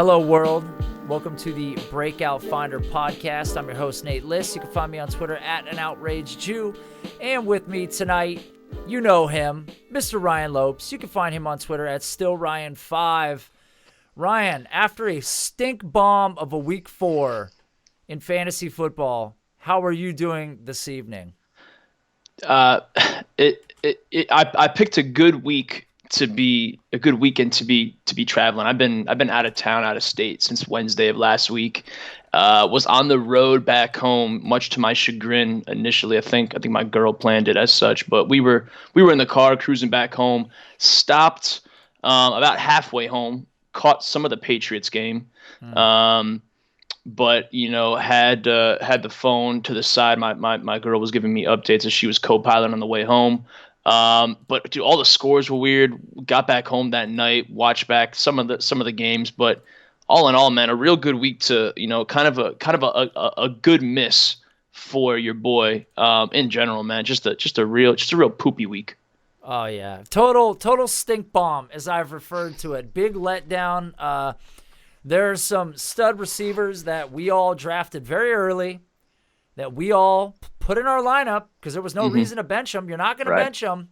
Hello, world. Welcome to the Breakout Finder podcast. I'm your host, Nate Liss. You can find me on Twitter at @AnOutrageedJew. And with me tonight, you know him, Mr. Ryan Lopes. You can find him on Twitter at StillRyan5. Ryan, after a stink bomb of a week 4 in fantasy football, how are you doing this evening? I picked a good week to be a good weekend to be traveling. I've been out of town, out of state since Wednesday of last week. Was on the road back home, much to my chagrin initially. I think my girl planned it as such, but we were in the car cruising back home. Stopped about halfway home, caught some of the Patriots game, but had the phone to the side. My girl was giving me updates as she was co-pilot on the way home. But dude, all the scores were weird. Got back home that night, watched back some of the games, but all in all, man, a real good week to, kind of a good miss for your boy, in general, man. Just a real poopy week. Oh yeah. Total stink bomb, as I've referred to it. Big letdown. There's some stud receivers that we all drafted very early, that we all put in our lineup because there was no reason to bench them. You're not going to bench them.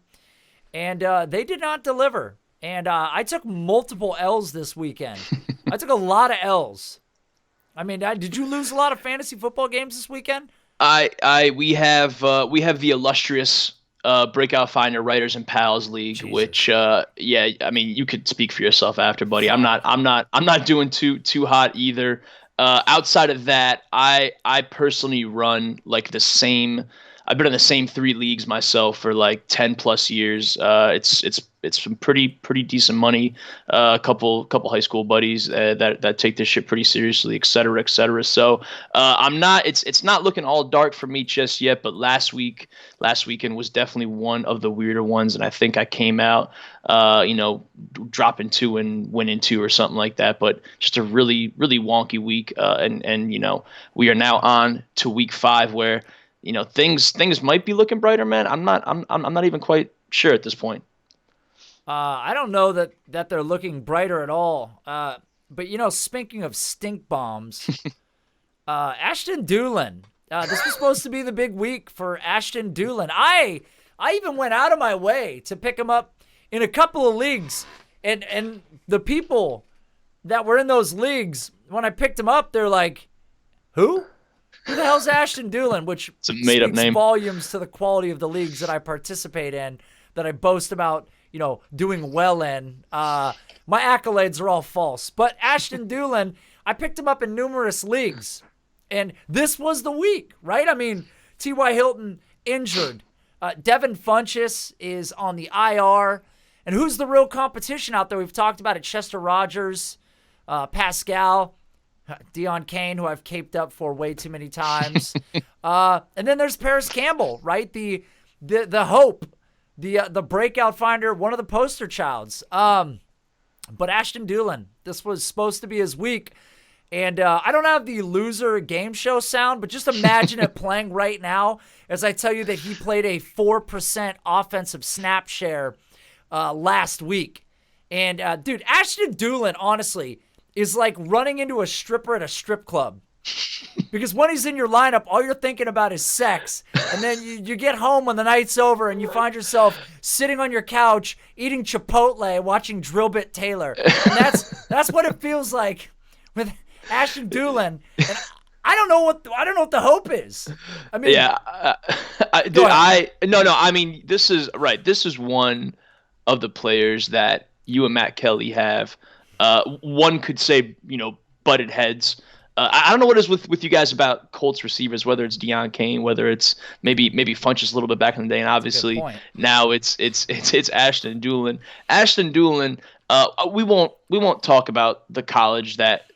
And they did not deliver. And I took multiple L's this weekend. I took a lot of L's. I mean, did you lose a lot of fantasy football games this weekend? We have the illustrious Breakout Finder Writers and Pals League, Jesus. Which I mean, you could speak for yourself after, buddy. I'm not doing too hot either. Outside of that, I personally run like the same. I've been in the same 3 leagues myself for like 10 plus years. It's some pretty decent money. A couple high school buddies that take this shit pretty seriously, et cetera, et cetera. So I'm not. It's not looking all dark for me just yet. But last weekend was definitely one of the weirder ones, and I think I came out, dropping 2 and winning 2 or something like that. But just a really wonky week. And we are now on to week 5 where things might be looking brighter, man. I'm not even quite sure at this point. I don't know that they're looking brighter at all. But speaking of stink bombs, Ashton Dulin. This was supposed to be the big week for Ashton Dulin. I even went out of my way to pick him up in a couple of leagues, and the people that were in those leagues, when I picked him up, they're like, "Who? Who the hell's Ashton Dulin?" Which it's a made-up name. Volumes to the quality of the leagues that I participate in, that I boast about, doing well in. My accolades are all false. But Ashton Dulin, I picked him up in numerous leagues. And this was the week, right? I mean, T.Y. Hilton injured. Devin Funchess is on the IR. And who's the real competition out there? We've talked about it. Chester Rogers, Pascal, Deion Kane, who I've caped up for way too many times. And then there's Paris Campbell, right? The hope, the breakout finder, one of the poster childs. But Ashton Dulin, this was supposed to be his week. And I don't have the loser game show sound, but just imagine it playing right now as I tell you that he played a 4% offensive snap share last week. And, dude, Ashton Dulin, honestly, is like running into a stripper at a strip club. Because when he's in your lineup, all you're thinking about is sex. And then you get home when the night's over and you find yourself sitting on your couch eating Chipotle, watching Drillbit Taylor. And that's what it feels like with Ashton Dulin. And I don't know what the hope is. I mean, yeah, I mean, this is right. This is one of the players that you and Matt Kelly have. One could say, butted heads. I don't know what it is with you guys about Colts receivers, whether it's Deion Kane, whether it's maybe Funchess a little bit back in the day, and obviously now it's Ashton Dulin. Ashton Dulin. We won't talk about the college that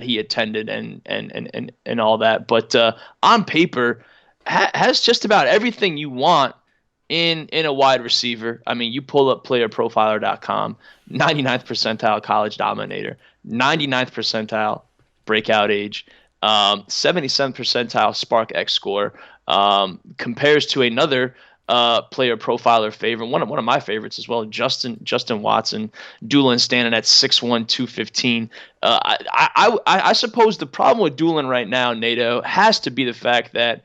he attended and all that, but on paper has just about everything you want in a wide receiver. I mean, you pull up playerprofiler.com, 99th percentile college dominator, 99th percentile breakout age, 77th percentile Spark X score, compares to another player profiler favorite, one of my favorites as well, Justin Watson, Dulin standing at 6'1", 215. I suppose the problem with Dulin right now, Nato, has to be the fact that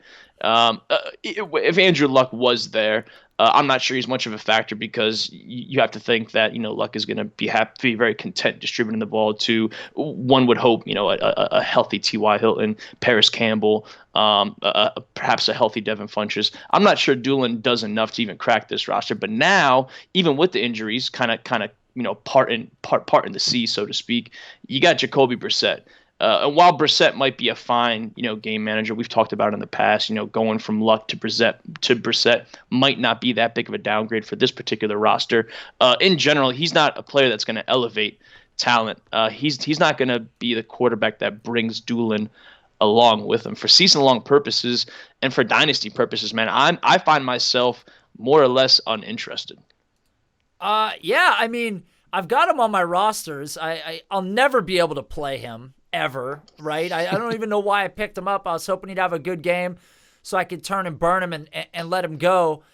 if Andrew Luck was there, I'm not sure he's much of a factor because you have to think that Luck is going to be very content distributing the ball to, one would hope, a healthy T.Y. Hilton, Paris Campbell, perhaps a healthy Devin Funchess. I'm not sure Dulin does enough to even crack this roster, but now even with the injuries, kind of part in the sea, so to speak, you got Jacoby Brissett. And while Brissett might be a fine, game manager, we've talked about it in the past, going from Luck to Brissett might not be that big of a downgrade for this particular roster. In general, he's not a player that's going to elevate talent. He's not going to be the quarterback that brings Dulin along with him for season-long purposes and for dynasty purposes. Man, I find myself more or less uninterested. Yeah, I mean, I've got him on my rosters. I'll never be able to play him. Ever, right? I don't even know why I picked him up. I was hoping he'd have a good game so I could turn and burn him and let him go.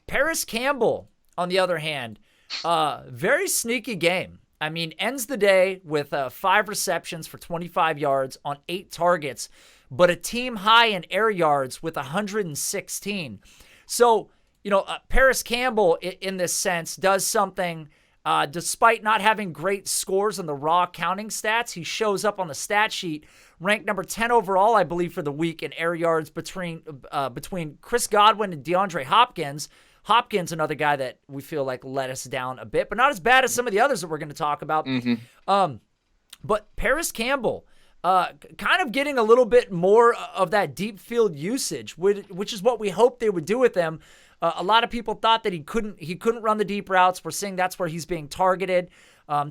Paris Campbell, on the other hand, very sneaky game. I mean, ends the day with 5 receptions for 25 yards on 8 targets, but a team high in air yards with 116. So, Paris Campbell, in this sense, does something. Despite not having great scores in the raw counting stats, he shows up on the stat sheet, ranked number 10 overall, I believe, for the week in air yards between Chris Godwin and DeAndre Hopkins. Hopkins, another guy that we feel like let us down a bit, but not as bad as some of the others that we're going to talk about. Mm-hmm. But Paris Campbell, kind of getting a little bit more of that deep field usage, which is what we hoped they would do with him. A lot of people thought that he couldn't run the deep routes. We're seeing that's where he's being targeted.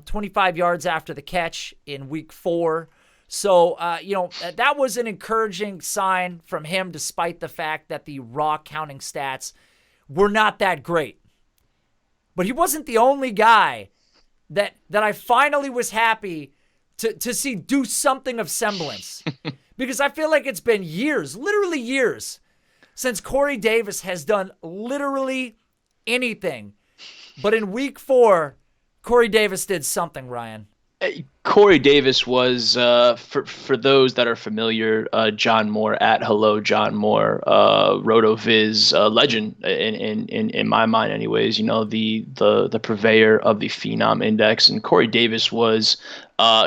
25 yards after the catch in week 4. So, that was an encouraging sign from him, despite the fact that the raw counting stats were not that great. But he wasn't the only guy that I finally was happy to see do something of semblance. Because I feel like it's been years, literally years, since Corey Davis has done literally anything. But in week 4, Corey Davis did something, Ryan. Corey Davis was, for those that are familiar, John Moore at Hello John Moore, RotoViz legend in my mind, anyways. The purveyor of the Phenom Index, and Corey Davis was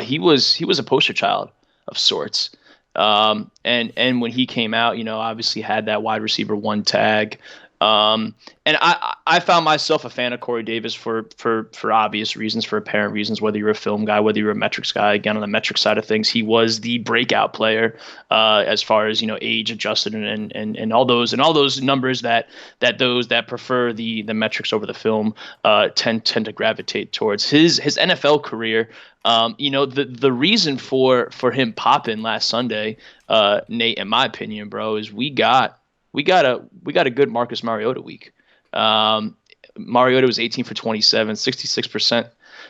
he was a poster child of sorts. And when he came out, obviously had that wide receiver 1 tag. And I found myself a fan of Corey Davis for obvious reasons, for apparent reasons, whether you're a film guy, whether you're a metrics guy. Again, on the metrics side of things, he was the breakout player, as far as, age adjusted and all those numbers that those that prefer the metrics over the film, tend to gravitate towards his NFL career. The reason for him popping last Sunday, Nate, in my opinion, bro, is we got a good Marcus Mariota week. Mariota was 18 for 27, 66%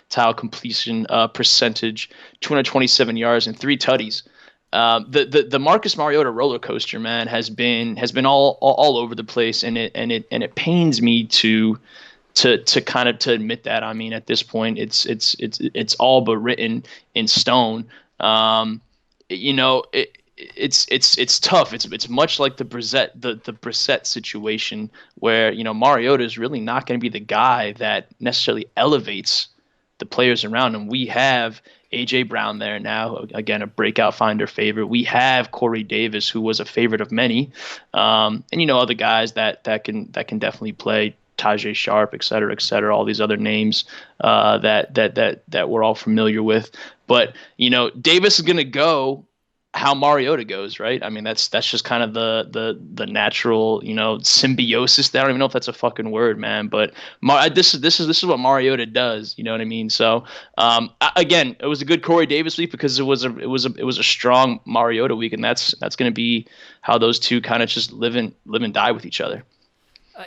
tile completion percentage, 227 yards and 3 tutties. The Marcus Mariota roller coaster, man, has been all over the place, and it pains me to admit that. I mean, at this point, it's all but written in stone. It's tough. It's much like the Brissett situation, where Mariota is really not going to be the guy that necessarily elevates the players around him. We have A.J. Brown there now, again, a Breakout Finder favorite. We have Corey Davis, who was a favorite of many, and other guys that can definitely play. Tajay Sharp, et cetera, all these other names that we're all familiar with. But Davis is going to go how Mariota goes, right? I mean, that's just kind of the natural, symbiosis. I don't even know if that's a fucking word, man. But this is what Mariota does. You know what I mean? So again, it was a good Corey Davis week because it was a strong Mariota week, and that's going to be how those two kind of just live and die with each other.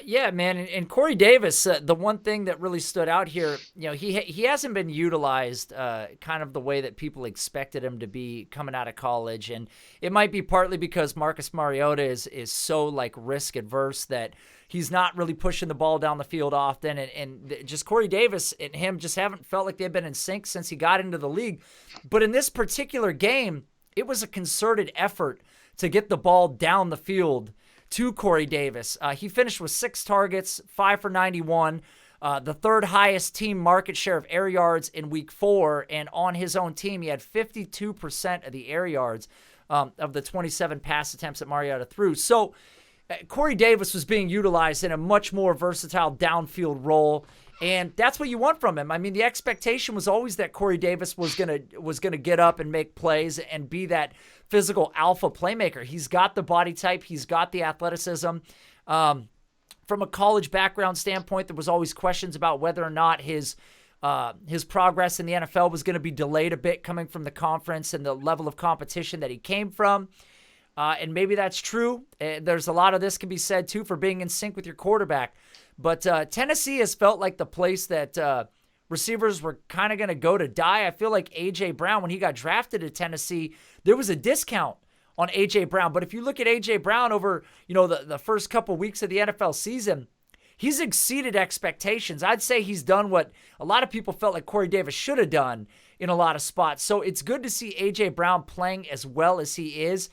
Yeah, man, and Corey Davis, the one thing that really stood out here, he hasn't been utilized kind of the way that people expected him to be coming out of college, and it might be partly because Marcus Mariota is so like risk adverse that he's not really pushing the ball down the field often, and just Corey Davis and him just haven't felt like they've been in sync since he got into the league. But in this particular game, it was a concerted effort to get the ball down the field to Corey Davis. He finished with 6 targets, 5 for 91, the third highest team market share of air yards in week 4. And on his own team, he had 52% of the air yards of the 27 pass attempts that Mariota threw. So Corey Davis was being utilized in a much more versatile downfield role. And that's what you want from him. I mean, the expectation was always that Corey Davis was gonna get up and make plays and be that physical alpha playmaker. He's got the body type. He's got the athleticism. From a college background standpoint, there was always questions about whether or not his progress in the NFL was going to be delayed a bit coming from the conference and the level of competition that he came from. And maybe that's true. There's a lot of this can be said, too, for being in sync with your quarterback. But Tennessee has felt like the place that receivers were kind of going to go to die. I feel like A.J. Brown, when he got drafted at Tennessee, there was a discount on A.J. Brown. But if you look at A.J. Brown over the first couple weeks of the NFL season, he's exceeded expectations. I'd say he's done what a lot of people felt like Corey Davis should have done in a lot of spots. So it's good to see A.J. Brown playing as well as he is.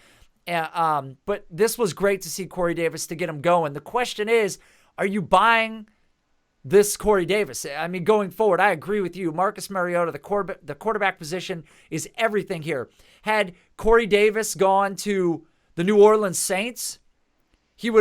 But this was great to see Corey Davis to get him going. The question is, are you buying this Corey Davis? I mean, going forward, I agree with you. Marcus Mariota, the quarterback position is everything here. Had Corey Davis gone to the New Orleans Saints, he'd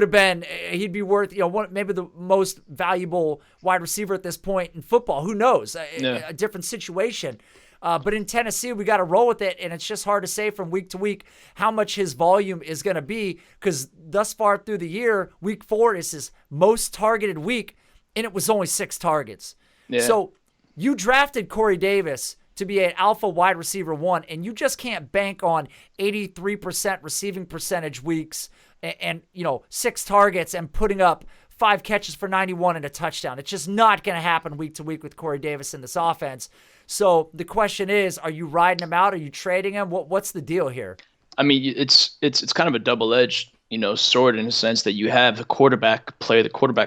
be worth, maybe the most valuable wide receiver at this point in football. Who knows? A different situation. But in Tennessee, we got to roll with it, and it's just hard to say from week to week how much his volume is going to be, because thus far through the year, week 4 is his most targeted week, and it was only 6 targets. Yeah. So you drafted Corey Davis to be an alpha wide receiver 1, and you just can't bank on 83% receiving percentage weeks and 6 targets and putting up 5 catches for 91 and a touchdown. It's just not going to happen week to week with Corey Davis in this offense. So the question is, are you riding him out? Are you trading him? What's the deal here? I mean, it's kind of a double-edged, sword in a sense that you have the quarterback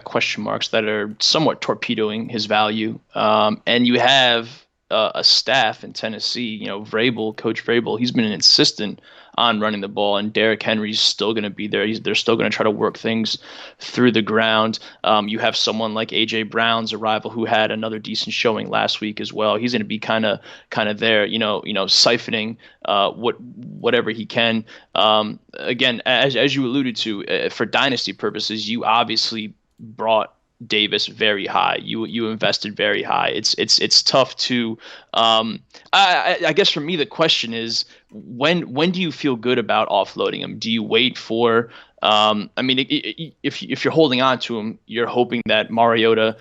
question marks that are somewhat torpedoing his value. And you have a staff in Tennessee, Coach Vrabel, he's been insistent on running the ball, and Derrick Henry's still going to be there. They're still going to try to work things through the ground. You have someone like A.J. Brown's arrival, who had another decent showing last week as well. He's going to be kind of there, siphoning whatever he can. Again, as you alluded to, for dynasty purposes, you obviously brought Davis very high. You invested very high. It's tough to. I guess for me the question is, when do you feel good about offloading him? Do you wait for? If you're holding on to him, you're hoping that Mariota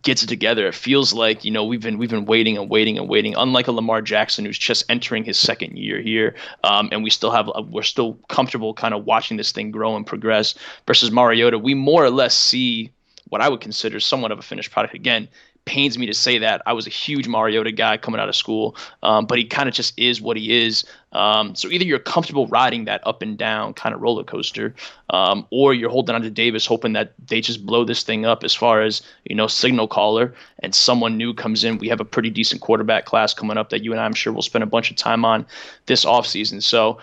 gets it together. It feels like we've been waiting and waiting and waiting. Unlike a Lamar Jackson who's just entering his second year here, and we're still comfortable kind of watching this thing grow and progress. Versus Mariota, we more or less see what I would consider somewhat of a finished product. Again, pains me to say that. I was a huge Mariota guy coming out of school, but he kind of just is what he is. So either you're comfortable riding that up and down kind of roller coaster, or you're holding on to Davis, hoping that they just blow this thing up as far as, signal caller and someone new comes in. We have a pretty decent quarterback class coming up that you and I, I'm sure we'll spend a bunch of time on this offseason. So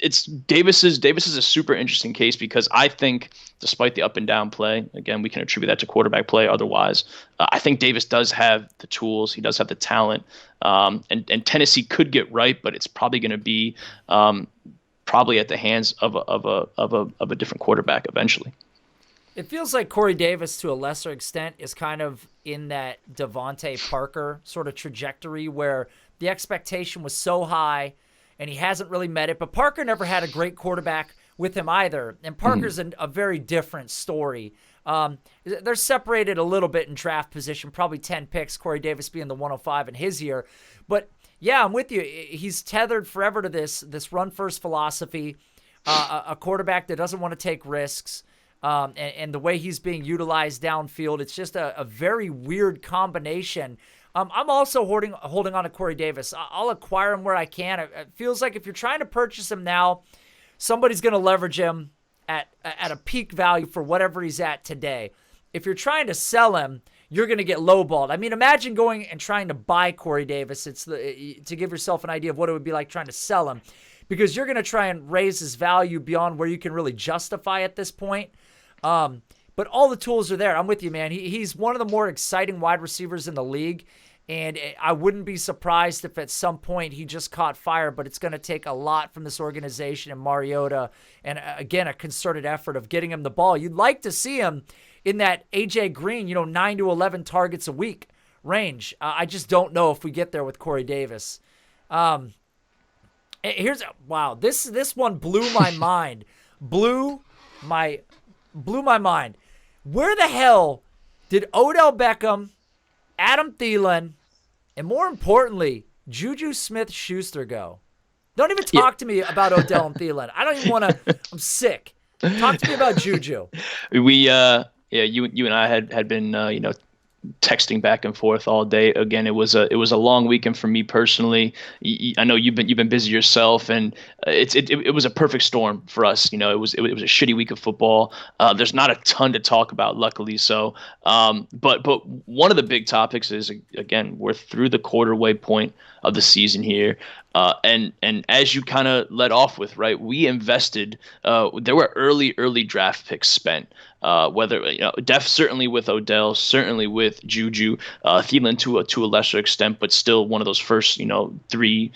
it's Davis is a super interesting case, because I think despite the up and down play, again, we can attribute that to quarterback play. Otherwise, I think Davis does have the tools. He does have the talent. And Tennessee could get right, but it's probably going to be probably at the hands of a different quarterback eventually. It feels like Corey Davis, to a lesser extent, is kind of in that Devontae Parker sort of trajectory where the expectation was so high and he hasn't really met it. But Parker never had a great quarterback with him either. And Parker's a very different story. They're separated a little bit in draft position, probably 10 picks, Corey Davis being the 105 in his year. But yeah, I'm with you. He's tethered forever to this run-first philosophy, a quarterback that doesn't want to take risks. and the way he's being utilized downfield. It's just a very weird combination. I'm also holding on to Corey Davis. I'll acquire him where I can. It feels like if you're trying to purchase him now, somebody's going to leverage him at a peak value for whatever he's at today. If you're trying to sell him, you're going to get lowballed. I mean, imagine going and trying to buy Corey Davis. To give yourself an idea of what it would be like trying to sell him, because you're going to try and raise his value beyond where you can really justify at this point. But all the tools are there. I'm with you, man. He's one of the more exciting wide receivers in the league, and I wouldn't be surprised if at some point he just caught fire, but it's going to take a lot from this organization and Mariota, and again, a concerted effort of getting him the ball. You'd like to see him in that A.J. Green, 9 to 11 targets a week range. I just don't know if we get there with Corey Davis. Wow, this one blew my mind. Blew my mind. Where the hell did Odell Beckham, Adam Thielen, and more importantly, JuJu Smith-Schuster go? Don't even talk to me about Odell and Thielen. I don't even want to. I'm sick. Talk to me about JuJu. You and I had been texting back and forth all day. Again, it was a long weekend for me personally. I know you've been busy yourself, and it was a perfect storm for us. It was a shitty week of football. There's not a ton to talk about, luckily. So, but one of the big topics is, again, we're through the quarter-way point of the season here. And as you kind of led off with, right, we invested. There were early draft picks spent. Whether certainly with Odell, certainly with JuJu, Thielen to a lesser extent, but still one of those first three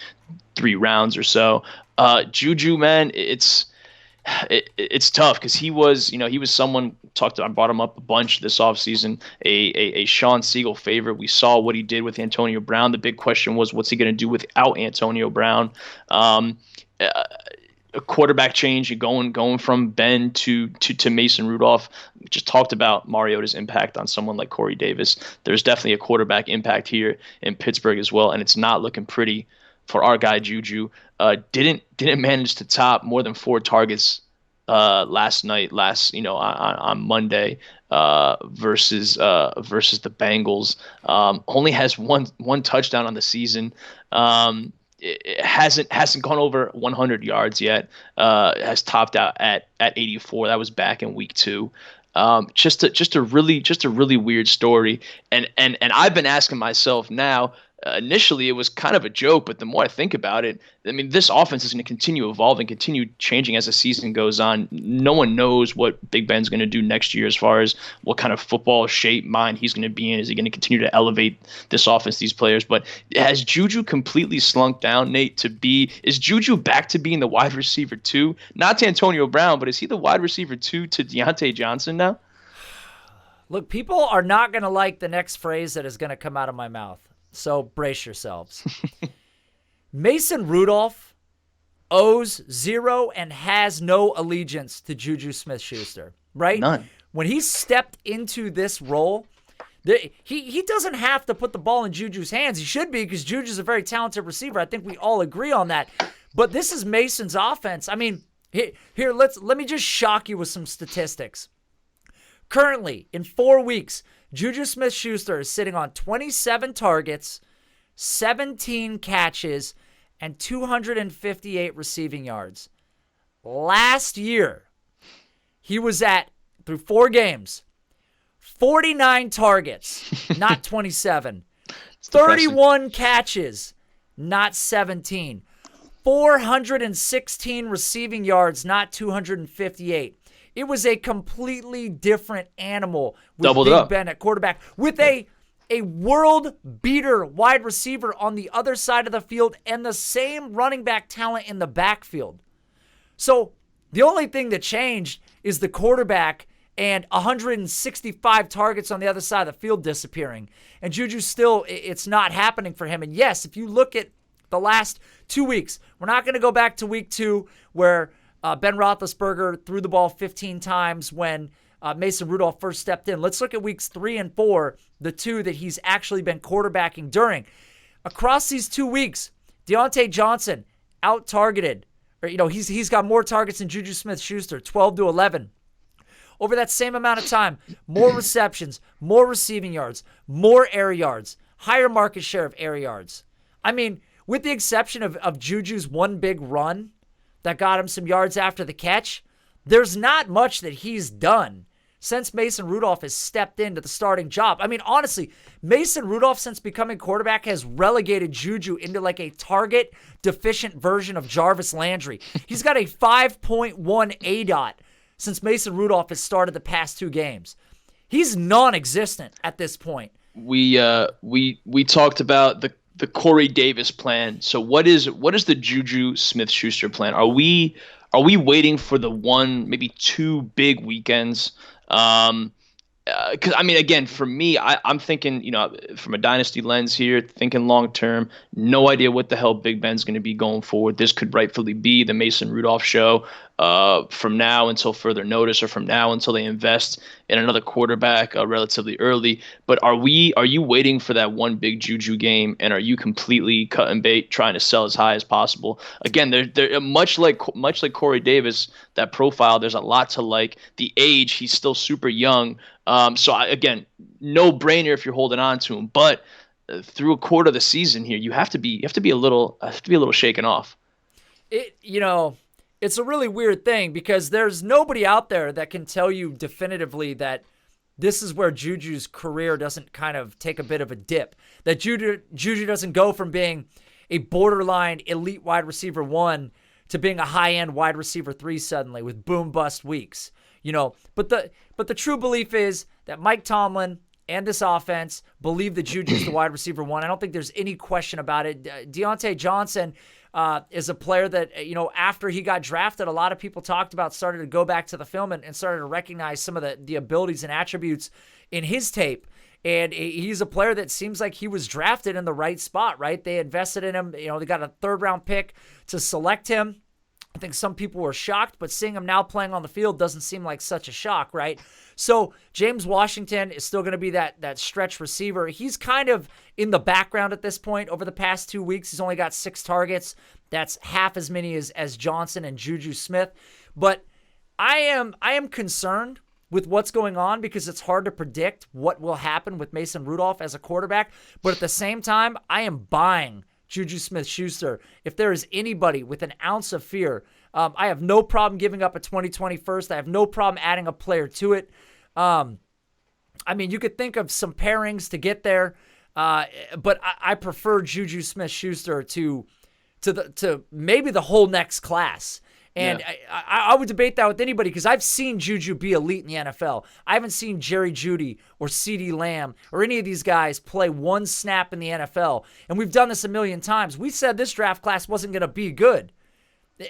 rounds or so. JuJu, man, it's tough because he was someone I brought him up a bunch this offseason, a Sean Siegel favorite. We saw what he did with Antonio Brown. The big question was, what's he going to do without Antonio Brown? A quarterback change, going from Ben to Mason Rudolph. We just talked about Mariota's impact on someone like Corey Davis. There's definitely a quarterback impact here in Pittsburgh as well, and it's not looking pretty for our guy JuJu. Didn't manage to top more than 4 targets on Monday versus the Bengals. Only has one touchdown on the season. It hasn't gone over 100 yards yet. Has topped out at 84. That was back in week 2. Just a really weird story. And I've been asking myself now. Initially, it was kind of a joke, but the more I think about it, I mean, this offense is going to continue evolving, continue changing as the season goes on. No one knows what Big Ben's going to do next year as far as what kind of football shape, mind he's going to be in. Is he going to continue to elevate this offense, these players? But has JuJu completely slunk down, Nate, is JuJu back to being the wide receiver 2? Not to Antonio Brown, but is he the wide receiver 2 to Diontae Johnson now? Look, people are not going to like the next phrase that is going to come out of my mouth. So brace yourselves. Mason Rudolph owes zero and has no allegiance to JuJu Smith-Schuster, right? None. When he stepped into this role, he doesn't have to put the ball in JuJu's hands. He should be, because JuJu's a very talented receiver. I think we all agree on that. But this is Mason's offense. I mean, here let me just shock you with some statistics. Currently, in 4 weeks, JuJu Smith-Schuster is sitting on 27 targets, 17 catches, and 258 receiving yards. Last year, he was through 4 games, 49 targets, not 27. 31 catches, not 17. 416 receiving yards, not 258. It was a completely different animal with Big Ben at quarterback, with a world beater wide receiver on the other side of the field and the same running back talent in the backfield. So the only thing that changed is the quarterback and 165 targets on the other side of the field disappearing. And JuJu still, it's not happening for him. And yes, if you look at the last 2 weeks, we're not going to go back to week 2 where Ben Roethlisberger threw the ball 15 times when Mason Rudolph first stepped in. Let's look at weeks 3 and 4, the 2 that he's actually been quarterbacking during. Across these 2 weeks, Diontae Johnson out-targeted. He's got more targets than JuJu Smith-Schuster, 12 to 11. over that same amount of time, more receptions, more receiving yards, more air yards, higher market share of air yards. I mean, with the exception of JuJu's one big run that got him some yards after the catch, there's not much that he's done since Mason Rudolph has stepped into the starting job. I mean, honestly, Mason Rudolph, since becoming quarterback, has relegated JuJu into like a target-deficient version of Jarvis Landry. He's got a 5.1 ADOT since Mason Rudolph has started the past 2 games. He's non-existent at this point. We talked about the Corey Davis plan. So what is the JuJu Smith-Schuster plan? Are we waiting for the 1, maybe 2 big weekends? Because I mean, again, for me, I'm thinking, from a dynasty lens here, thinking long term. No idea what the hell Big Ben's going to be going forward. This could rightfully be the Mason Rudolph show from now until further notice, or from now until they invest in another quarterback relatively early. But are you waiting for that one big JuJu game, and are you completely cut and bait, trying to sell as high as possible? Again, they're much like Corey Davis, that profile. There's a lot to like. The age, he's still super young. Again, no brainer if you're holding on to him. But through a quarter of the season here, you have to be a little shaken off. It's a really weird thing, because there's nobody out there that can tell you definitively that this is where JuJu's career doesn't kind of take a bit of a dip. That JuJu doesn't go from being a borderline elite wide receiver 1 to being a high-end wide receiver 3 suddenly, with boom-bust weeks. But the true belief is that Mike Tomlin and this offense believe that JuJu's the wide receiver 1. I don't think there's any question about it. Diontae Johnson is a player that, after he got drafted, a lot of people talked about, started to go back to the film and started to recognize some of the abilities and attributes in his tape. And he's a player that seems like he was drafted in the right spot, right? They invested in him. They got a 3rd-round pick to select him. I think some people were shocked, but seeing him now playing on the field doesn't seem like such a shock, right? So James Washington is still going to be that stretch receiver. He's kind of in the background at this point. Over the past 2 weeks, he's only got 6 targets. That's half as many as Johnson and JuJu Smith. But I am concerned with what's going on, because it's hard to predict what will happen with Mason Rudolph as a quarterback. But at the same time, I am buying JuJu Smith-Schuster. If there is anybody with an ounce of fear, I have no problem giving up a 2020 first. I have no problem adding a player to it. You could think of some pairings to get there, but I prefer JuJu Smith-Schuster to maybe the whole next class. And yeah. I would debate that with anybody, because I've seen JuJu be elite in the NFL. I haven't seen Jerry Jeudy or CeeDee Lamb or any of these guys play one snap in the NFL. And we've done this a million times. We said this draft class wasn't going to be good.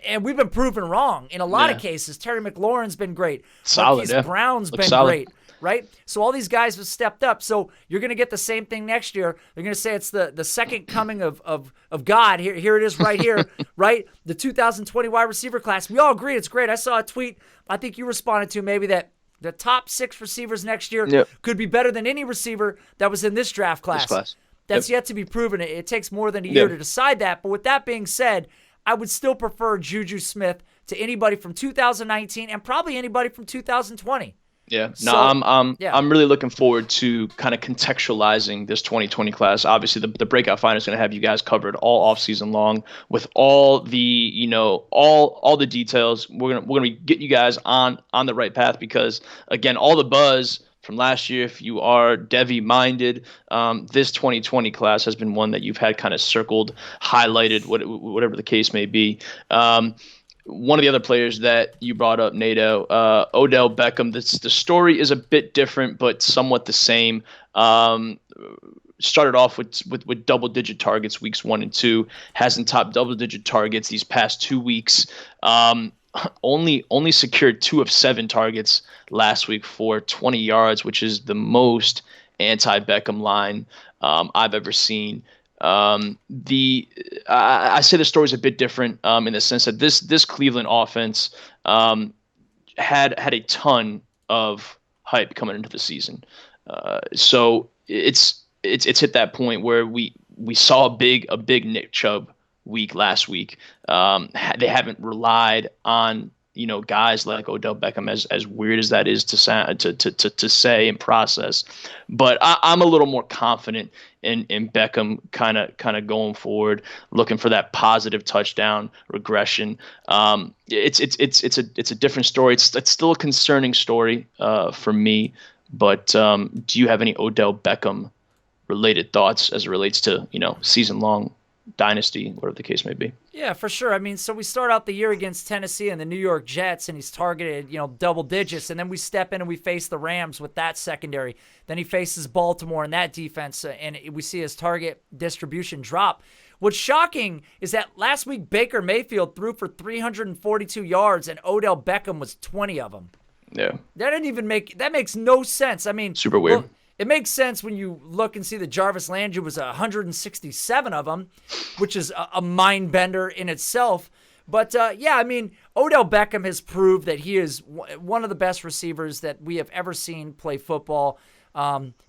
And we've been proven wrong in a lot of cases. Terry McLaurin's been great. Solid, Marquise Brown's been great. Right? So all these guys have stepped up. So you're going to get the same thing next year. They're going to say it's the second coming of God. Here it is right here, right? The 2020 wide receiver class. We all agree it's great. I saw a tweet, I think you responded to, maybe, that the top 6 receivers next year could be better than any receiver that was in this draft class. That's yet to be proven. It takes more than a year to decide that. But with that being said, I would still prefer JuJu Smith to anybody from 2019 and probably anybody from 2020. Yeah, no, I'm really looking forward to kind of contextualizing this 2020 class. Obviously, the Breakout Finder is going to have you guys covered all offseason long with all the all the details. We're gonna be getting you guys on the right path, because again, all the buzz from last year, if you are Devy minded, this 2020 class has been one that you've had kind of circled, highlighted, whatever the case may be. One of the other players that you brought up, Nato, Odell Beckham, the story is a bit different, but somewhat the same. Started off with double-digit targets weeks 1 and 2, hasn't topped double-digit targets these past 2 weeks. Only secured 2 of 7 targets last week for 20 yards, which is the most anti-Beckham line I've ever seen. I say the story's a bit different in the sense that this Cleveland offense had a ton of hype coming into the season. So it's hit that point where we saw a big Nick Chubb week last week. They haven't relied on guys like Odell Beckham, as weird as that is to sound, to say and process. But I'm a little more confident in Beckham kind of going forward, looking for that positive touchdown regression. It's a different story. It's still a concerning story for me. But do you have any Odell Beckham related thoughts as it relates to season long dynasty, whatever the case may be? Yeah, for sure. I mean, so we start out the year against Tennessee and the New York Jets, and he's targeted, double digits. And then we step in and we face the Rams with that secondary. Then he faces Baltimore and that defense, and we see his target distribution drop. What's shocking is that last week Baker Mayfield threw for 342 yards, and Odell Beckham was 20 of them. Yeah. That makes no sense. I mean, super weird. Well, it makes sense when you look and see that Jarvis Landry was 167 of them, which is a mind bender in itself. But yeah, I mean, Odell Beckham has proved that he is one of the best receivers that we have ever seen play football.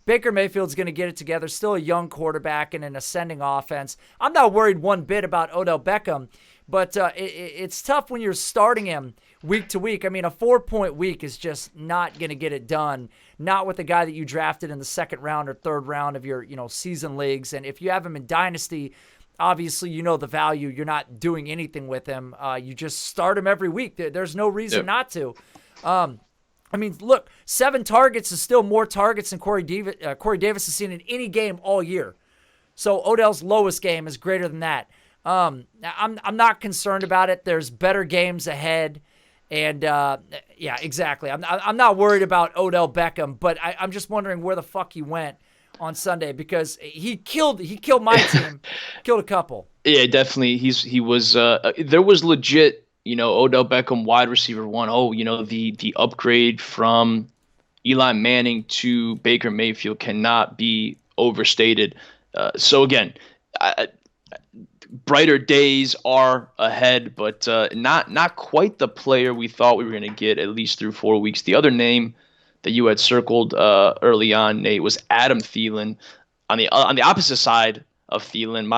Baker Mayfield's going to get it together, still a young quarterback in an ascending offense. I'm not worried one bit about Odell Beckham, but it's tough when you're starting him week to week. I mean, a 4-point week is just not going to get it done. Not with the guy that you drafted in the second round or third round of your, season leagues. And if you have him in Dynasty, obviously the value. You're not doing anything with him. You just start him every week. There's no reason not to. I mean, look, 7 targets is still more targets than Corey Davis has seen in any game all year. So Odell's lowest game is greater than that. I'm not concerned about it. There's better games ahead. And, yeah, exactly. I'm not worried about Odell Beckham, but I'm just wondering where the fuck he went on Sunday, because he killed my team, killed a couple. Yeah, definitely. He was there was legit, Odell Beckham wide receiver 1. Oh, the upgrade from Eli Manning to Baker Mayfield cannot be overstated. So again, brighter days are ahead, but not quite the player we thought we were going to get, at least through 4 weeks. The other name that you had circled early on, Nate, was Adam Thielen. On the opposite side of Thielen,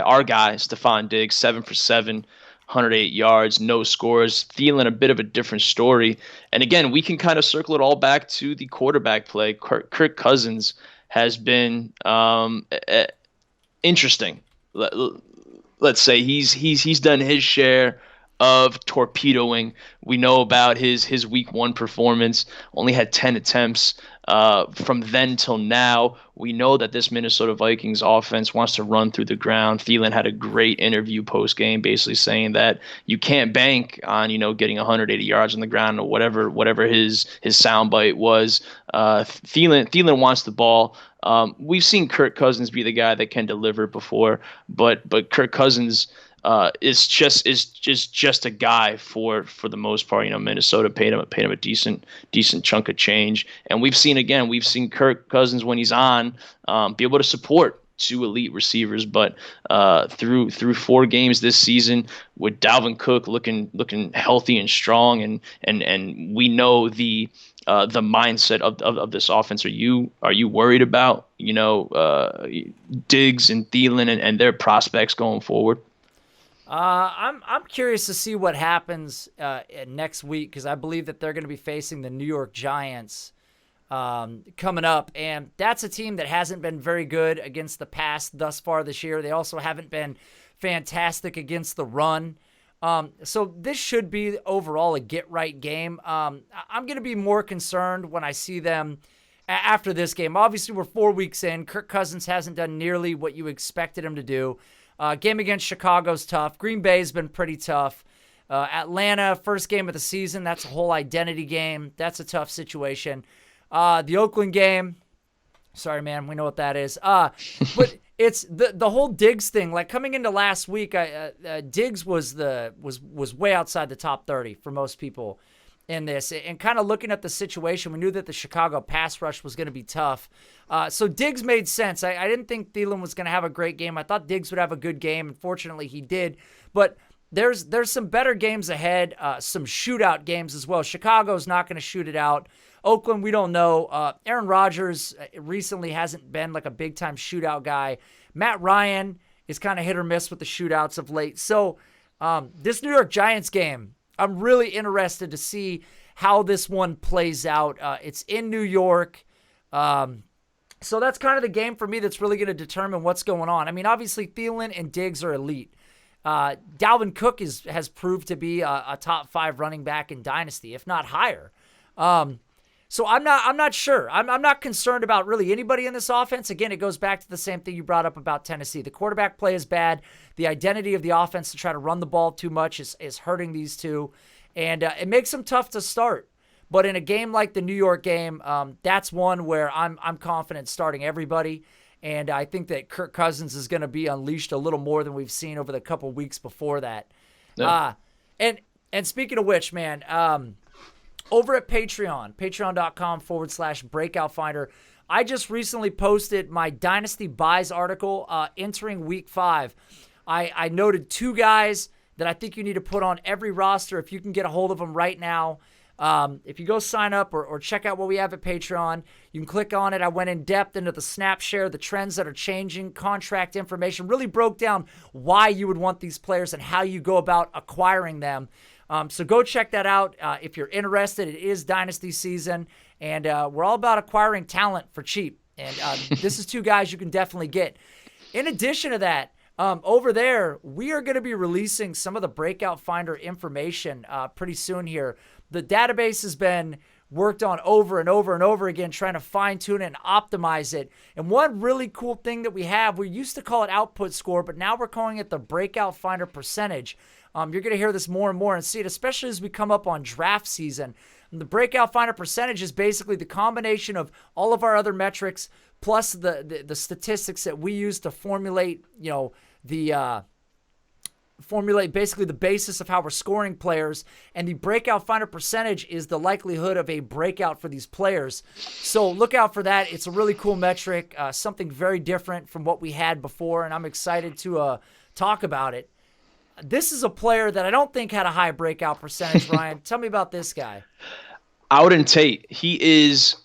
our guy, Stephon Diggs, 7 for 7, 108 yards, no scores. Thielen, a bit of a different story. And again, we can kind of circle it all back to the quarterback play. Kirk Cousins has been interesting. Let's say he's done his share of torpedoing. We know about his week 1 performance, only had 10 attempts from then till now. We know that this Minnesota Vikings offense wants to run through the ground. Thielen had a great interview post-game basically saying that you can't bank on, getting 180 yards on the ground or whatever his soundbite was. Thielen wants the ball. We've seen Kirk Cousins be the guy that can deliver before, but Kirk Cousins is just a guy for the most part. Minnesota paid him a decent chunk of change, and we've seen Kirk Cousins when he's on be able to support 2 elite receivers. But through 4 games this season, with Dalvin Cook looking healthy and strong, and we know the mindset of this offense. Are you worried about Diggs and Thielen and their prospects going forward? I'm curious to see what happens next week, because I believe that they're going to be facing the New York Giants coming up, and that's a team that hasn't been very good against the pass thus far this year. They also haven't been fantastic against the run. So this should be overall a get-right game. I'm going to be more concerned when I see them after this game. Obviously, we're 4 weeks in. Kirk Cousins hasn't done nearly what you expected him to do. Game against Chicago's tough. Green Bay's been pretty tough. Atlanta, first game of the season, that's a whole identity game. That's a tough situation. The Oakland game, sorry, man, we know what that is. But it's the whole Diggs thing. Like, coming into last week, Diggs was way outside the top 30 for most people in this. And kind of looking at the situation, we knew that the Chicago pass rush was going to be tough. So Diggs made sense. I didn't think Thielen was going to have a great game. I thought Diggs would have a good game. Unfortunately, he did. But there's some better games ahead, some shootout games as well. Chicago's not going to shoot it out. Oakland, we don't know. Aaron Rodgers recently hasn't been like a big-time shootout guy. Matt Ryan is kind of hit or miss with the shootouts of late. So this New York Giants game, I'm really interested to see how this one plays out. It's in New York. So that's kind of the game for me that's really going to determine what's going on. I mean, obviously, Thielen and Diggs are elite. Dalvin Cook has proved to be a top 5 running back in Dynasty, if not higher. So I'm not sure. I'm not concerned about really anybody in this offense. Again, it goes back to the same thing you brought up about Tennessee. The quarterback play is bad. The identity of the offense to try to run the ball too much is hurting these two. And it makes them tough to start. But in a game like the New York game, that's one where I'm confident starting everybody. And I think that Kirk Cousins is going to be unleashed a little more than we've seen over the couple weeks before that. Yeah. And speaking of which, man, over at Patreon, patreon.com/Breakout Finder, I just recently posted my Dynasty Buys article entering Week 5. I noted 2 guys that I think you need to put on every roster if you can get a hold of them right now. If you go sign up or check out what we have at Patreon, you can click on it. I went in depth into the snap share, the trends that are changing, contract information, really broke down why you would want these players and how you go about acquiring them. So go check that out if you're interested. It is Dynasty season, and we're all about acquiring talent for cheap. And this is 2 guys you can definitely get. In addition to that, over there, we are going to be releasing some of the Breakout Finder information pretty soon here. The database has been worked on over and over and over again, trying to fine-tune it and optimize it. And one really cool thing that we have, we used to call it output score, but now we're calling it the Breakout Finder percentage. You're going to hear this more and more and see it, especially as we come up on draft season. And the Breakout Finder percentage is basically the combination of all of our other metrics plus the statistics that we use to formulate, formulate basically the basis of how we're scoring players, and the Breakout Finder percentage is the likelihood of a breakout for these players. So look out for that. It's a really cool metric, something very different from what we had before, and I'm excited to talk about it. This is a player that I don't think had a high breakout percentage, Ryan. Tell me about this guy. Auden Tate. He is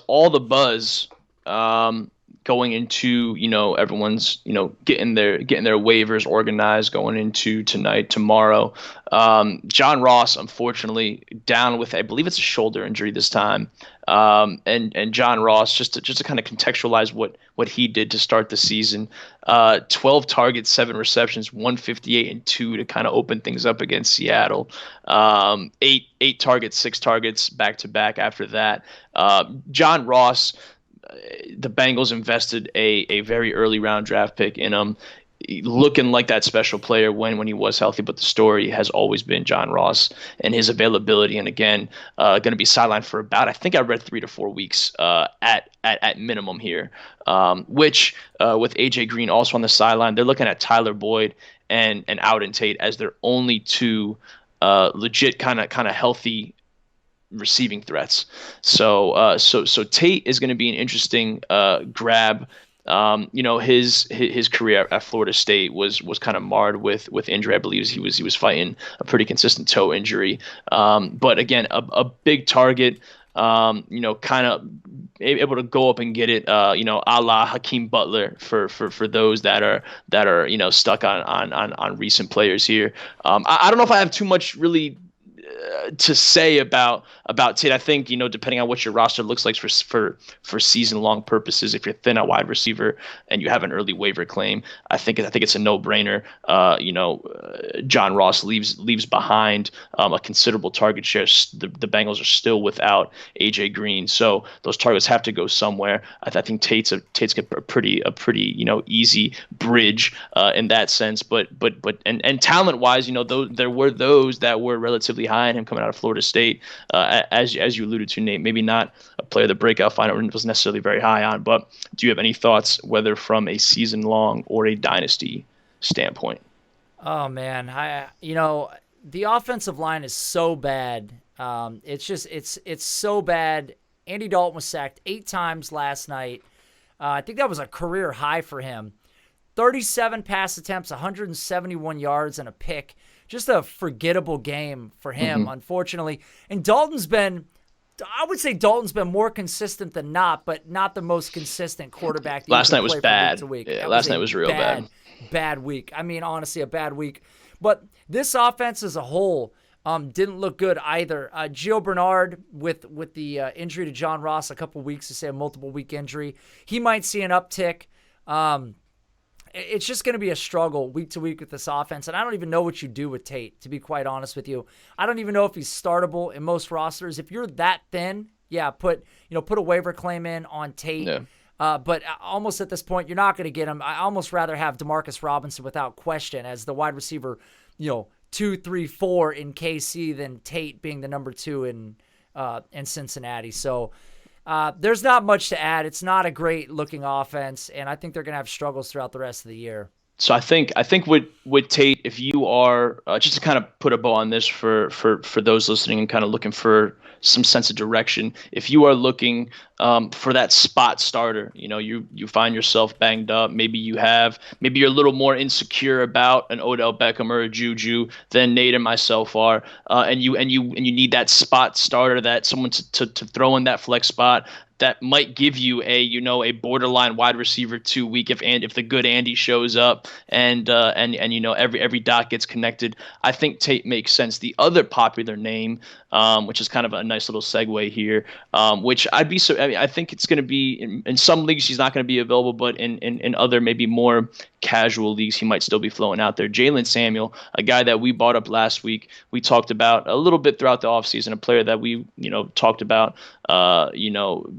all the buzz going into, everyone's, getting their waivers organized going into tonight, tomorrow. John Ross, unfortunately, down with, I believe it's a shoulder injury this time. And John Ross, just to kind of contextualize what he did to start the season, 12 targets, 7 receptions, 158 and 2 to kind of open things up against Seattle. 8 targets, 6 targets back to back after that. John Ross, the Bengals invested a very early round draft pick in him, looking like that special player when he was healthy. But the story has always been John Ross and his availability. And again, going to be sidelined for about, I think I read 3 to 4 weeks at minimum here, which with AJ Green also on the sideline, they're looking at Tyler Boyd and Auden Tate as their only 2 legit kind of healthy receiving threats. So Tate is going to be an interesting grab. His career at Florida State was kind of marred with injury. I believe he was fighting a pretty consistent toe injury. But again, a big target. Kind of able to go up and get it. A la Hakeem Butler for those that are stuck on recent players here. I don't know if I have too much really to say about Tate. I think, depending on what your roster looks like for season long purposes, if you're thin at wide receiver and you have an early waiver claim, I think it's a no-brainer. John Ross leaves behind a considerable target share. The Bengals are still without AJ Green, so those targets have to go somewhere. I think Tate's a pretty easy bridge in that sense. But talent wise, there were those that were relatively high in him coming out of Florida State, as you alluded to, Nate. Maybe not a player the Breakout Finder was necessarily very high on, but do you have any thoughts, whether from a season-long or a dynasty standpoint? Oh man, the offensive line is so bad. It's so bad. Andy Dalton was sacked 8 times last night. I think that was a career high for him. 37 pass attempts, 171 yards, and a pick. Just a forgettable game for him, unfortunately. And I would say Dalton's been more consistent than not, but not the most consistent quarterback. Last night was bad. Yeah, last night was real bad. Bad week. I mean, honestly, a bad week. But this offense as a whole, didn't look good either. Gio Bernard with the injury to John Ross a couple weeks, to say a multiple week injury, he might see an uptick. It's just going to be a struggle week to week with this offense, and I don't even know what you do with Tate, to be quite honest with you. I don't even know if he's startable in most rosters. If you're that thin, yeah, put a waiver claim in on Tate. Yeah. But almost at this point, you're not going to get him. I almost rather have Demarcus Robinson without question as the wide receiver, 2, 3, 4 in KC than Tate being the number 2 in Cincinnati. So there's not much to add. It's not a great looking offense, and I think they're going to have struggles throughout the rest of the year. So I think with Tate, if you are just to kind of put a bow on this for those listening and kind of looking for some sense of direction, if you are looking for that spot starter, you find yourself banged up, maybe you're a little more insecure about an Odell Beckham or a JuJu than Nate and myself are, and you need that spot starter, that someone to throw in that flex spot that might give you a borderline wide receiver 2 week if the good Andy shows up and every dot gets connected. I think Tate makes sense. The other popular name, which is kind of a nice little segue here, which I think it's going to be in some leagues he's not going to be available, but in other maybe more casual leagues he might still be flowing out there. Jalen Samuel, a guy that we brought up last week, we talked about a little bit throughout the offseason, a player that we talked about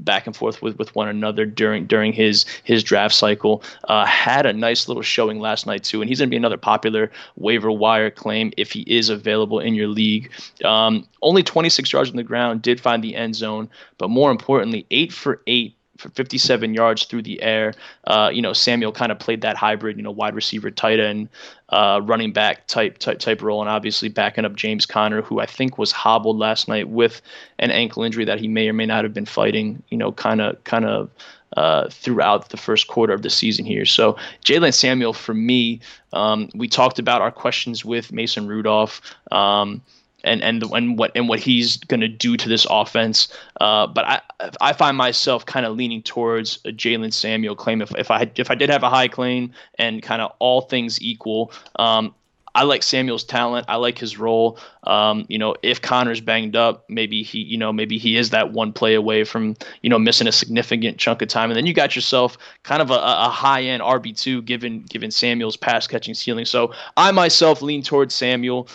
back and forth with one another during his draft cycle, had a nice little showing last night too, and he's going to be another popular waiver wire claim if he is available in your league. Only 26 yards on the ground, did find the end zone, but more importantly, 8 for 8 for 57 yards through the air. Samuel kind of played that hybrid, wide receiver, tight end, running back type role, and obviously backing up James Conner, who I think was hobbled last night with an ankle injury that he may or may not have been fighting, kind of throughout the first quarter of the season here. So Jaylen Samuel, for me, we talked about our questions with Mason Rudolph, and what he's going to do to this offense. But I find myself kind of leaning towards a Jaylen Samuel claim. If I did have a high claim and kind of all things equal, I like Samuel's talent. I like his role. If Connor's banged up, maybe he is that one play away from, missing a significant chunk of time. And then you got yourself kind of a high-end RB2 given Samuel's pass catching ceiling. So I myself lean towards Samuel.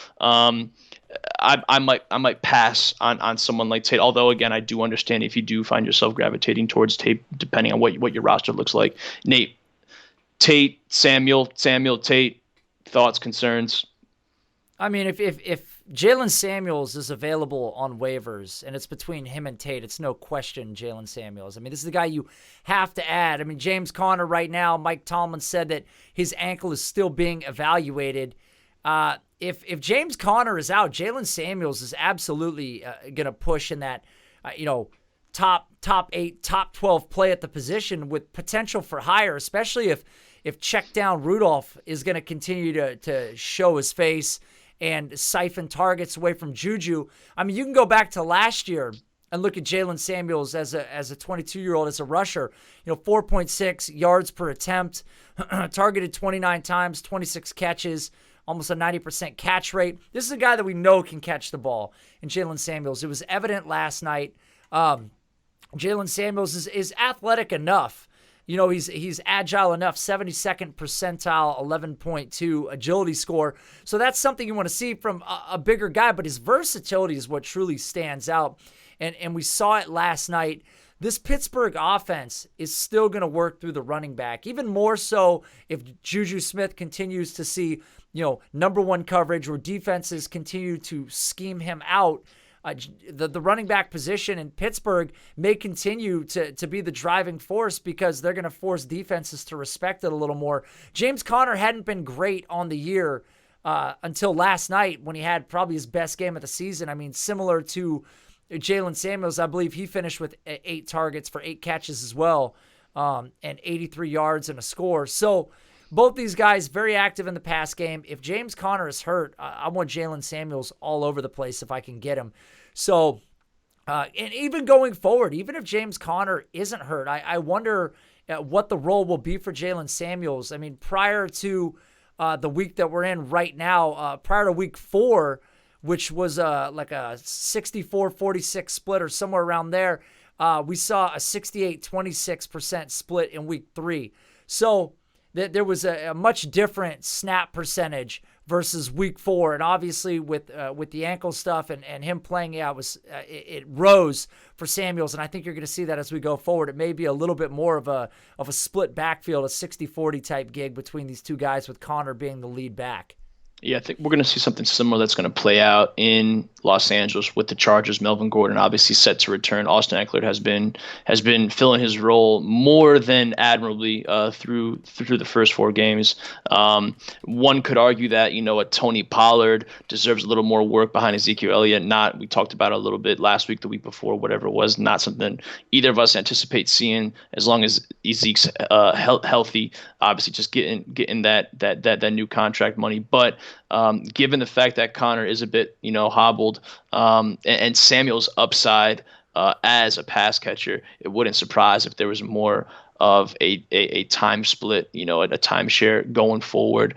I might pass on someone like Tate, although again I do understand if you do find yourself gravitating towards Tate, depending on what your roster looks like. Nate, Tate, Samuel, Tate, thoughts, concerns? I mean, if Jaylen Samuels is available on waivers and it's between him and Tate, it's no question Jaylen Samuels. I mean, this is the guy you have to add. I mean, James Conner right now, Mike Tomlin said that his ankle is still being evaluated. If James Conner is out, Jaylen Samuels is absolutely going to push in that, top 8, top 12 play at the position with potential for higher, especially if check down Rudolph is going to continue to show his face and siphon targets away from JuJu. I mean, you can go back to last year and look at Jaylen Samuels as a 22-year-old, as a rusher, 4.6 yards per attempt, targeted 29 times, 26 catches, almost a 90% catch rate. This is a guy that we know can catch the ball in Jaylen Samuels. It was evident last night. Jaylen Samuels is athletic enough. He's agile enough, 72nd percentile, 11.2 agility score. So that's something you want to see from a bigger guy, but his versatility is what truly stands out. And we saw it last night. This Pittsburgh offense is still going to work through the running back, even more so if JuJu Smith continues to see, number one coverage, or defenses continue to scheme him out. The running back position in Pittsburgh may continue to be the driving force because they're going to force defenses to respect it a little more. James Conner hadn't been great on the year until last night when he had probably his best game of the season. I mean, similar to Jaylen Samuels, I believe he finished with 8 targets for 8 catches as well, and 83 yards and a score. So both these guys very active in the pass game. If James Conner is hurt, I want Jaylen Samuels all over the place if I can get him. So, and even going forward, even if James Conner isn't hurt, I wonder what the role will be for Jaylen Samuels. I mean, prior to the week that we're in right now, prior to week 4, which was like a 64-46 split or somewhere around there. We saw a 68-26% split in week 3. So there was a much different snap percentage versus week 4. And obviously with the ankle stuff and him playing, it rose for Samuels. And I think you're going to see that as we go forward. It may be a little bit more of a split backfield, a 60-40 type gig between these two guys, with Connor being the lead back. Yeah, I think we're going to see something similar that's going to play out in Los Angeles with the Chargers. Melvin Gordon obviously set to return. Austin Eckler has been filling his role more than admirably through the first 4 games. One could argue that a Tony Pollard deserves a little more work behind Ezekiel Elliott. We talked about it a little bit last week, the week before, whatever it was. Not something either of us anticipate seeing as long as Ezekiel's healthy. Obviously, just getting that new contract money, but. Given the fact that Connor is a bit, hobbled, and Samuel's upside as a pass catcher, it wouldn't surprise if there was more of a time split, a timeshare going forward.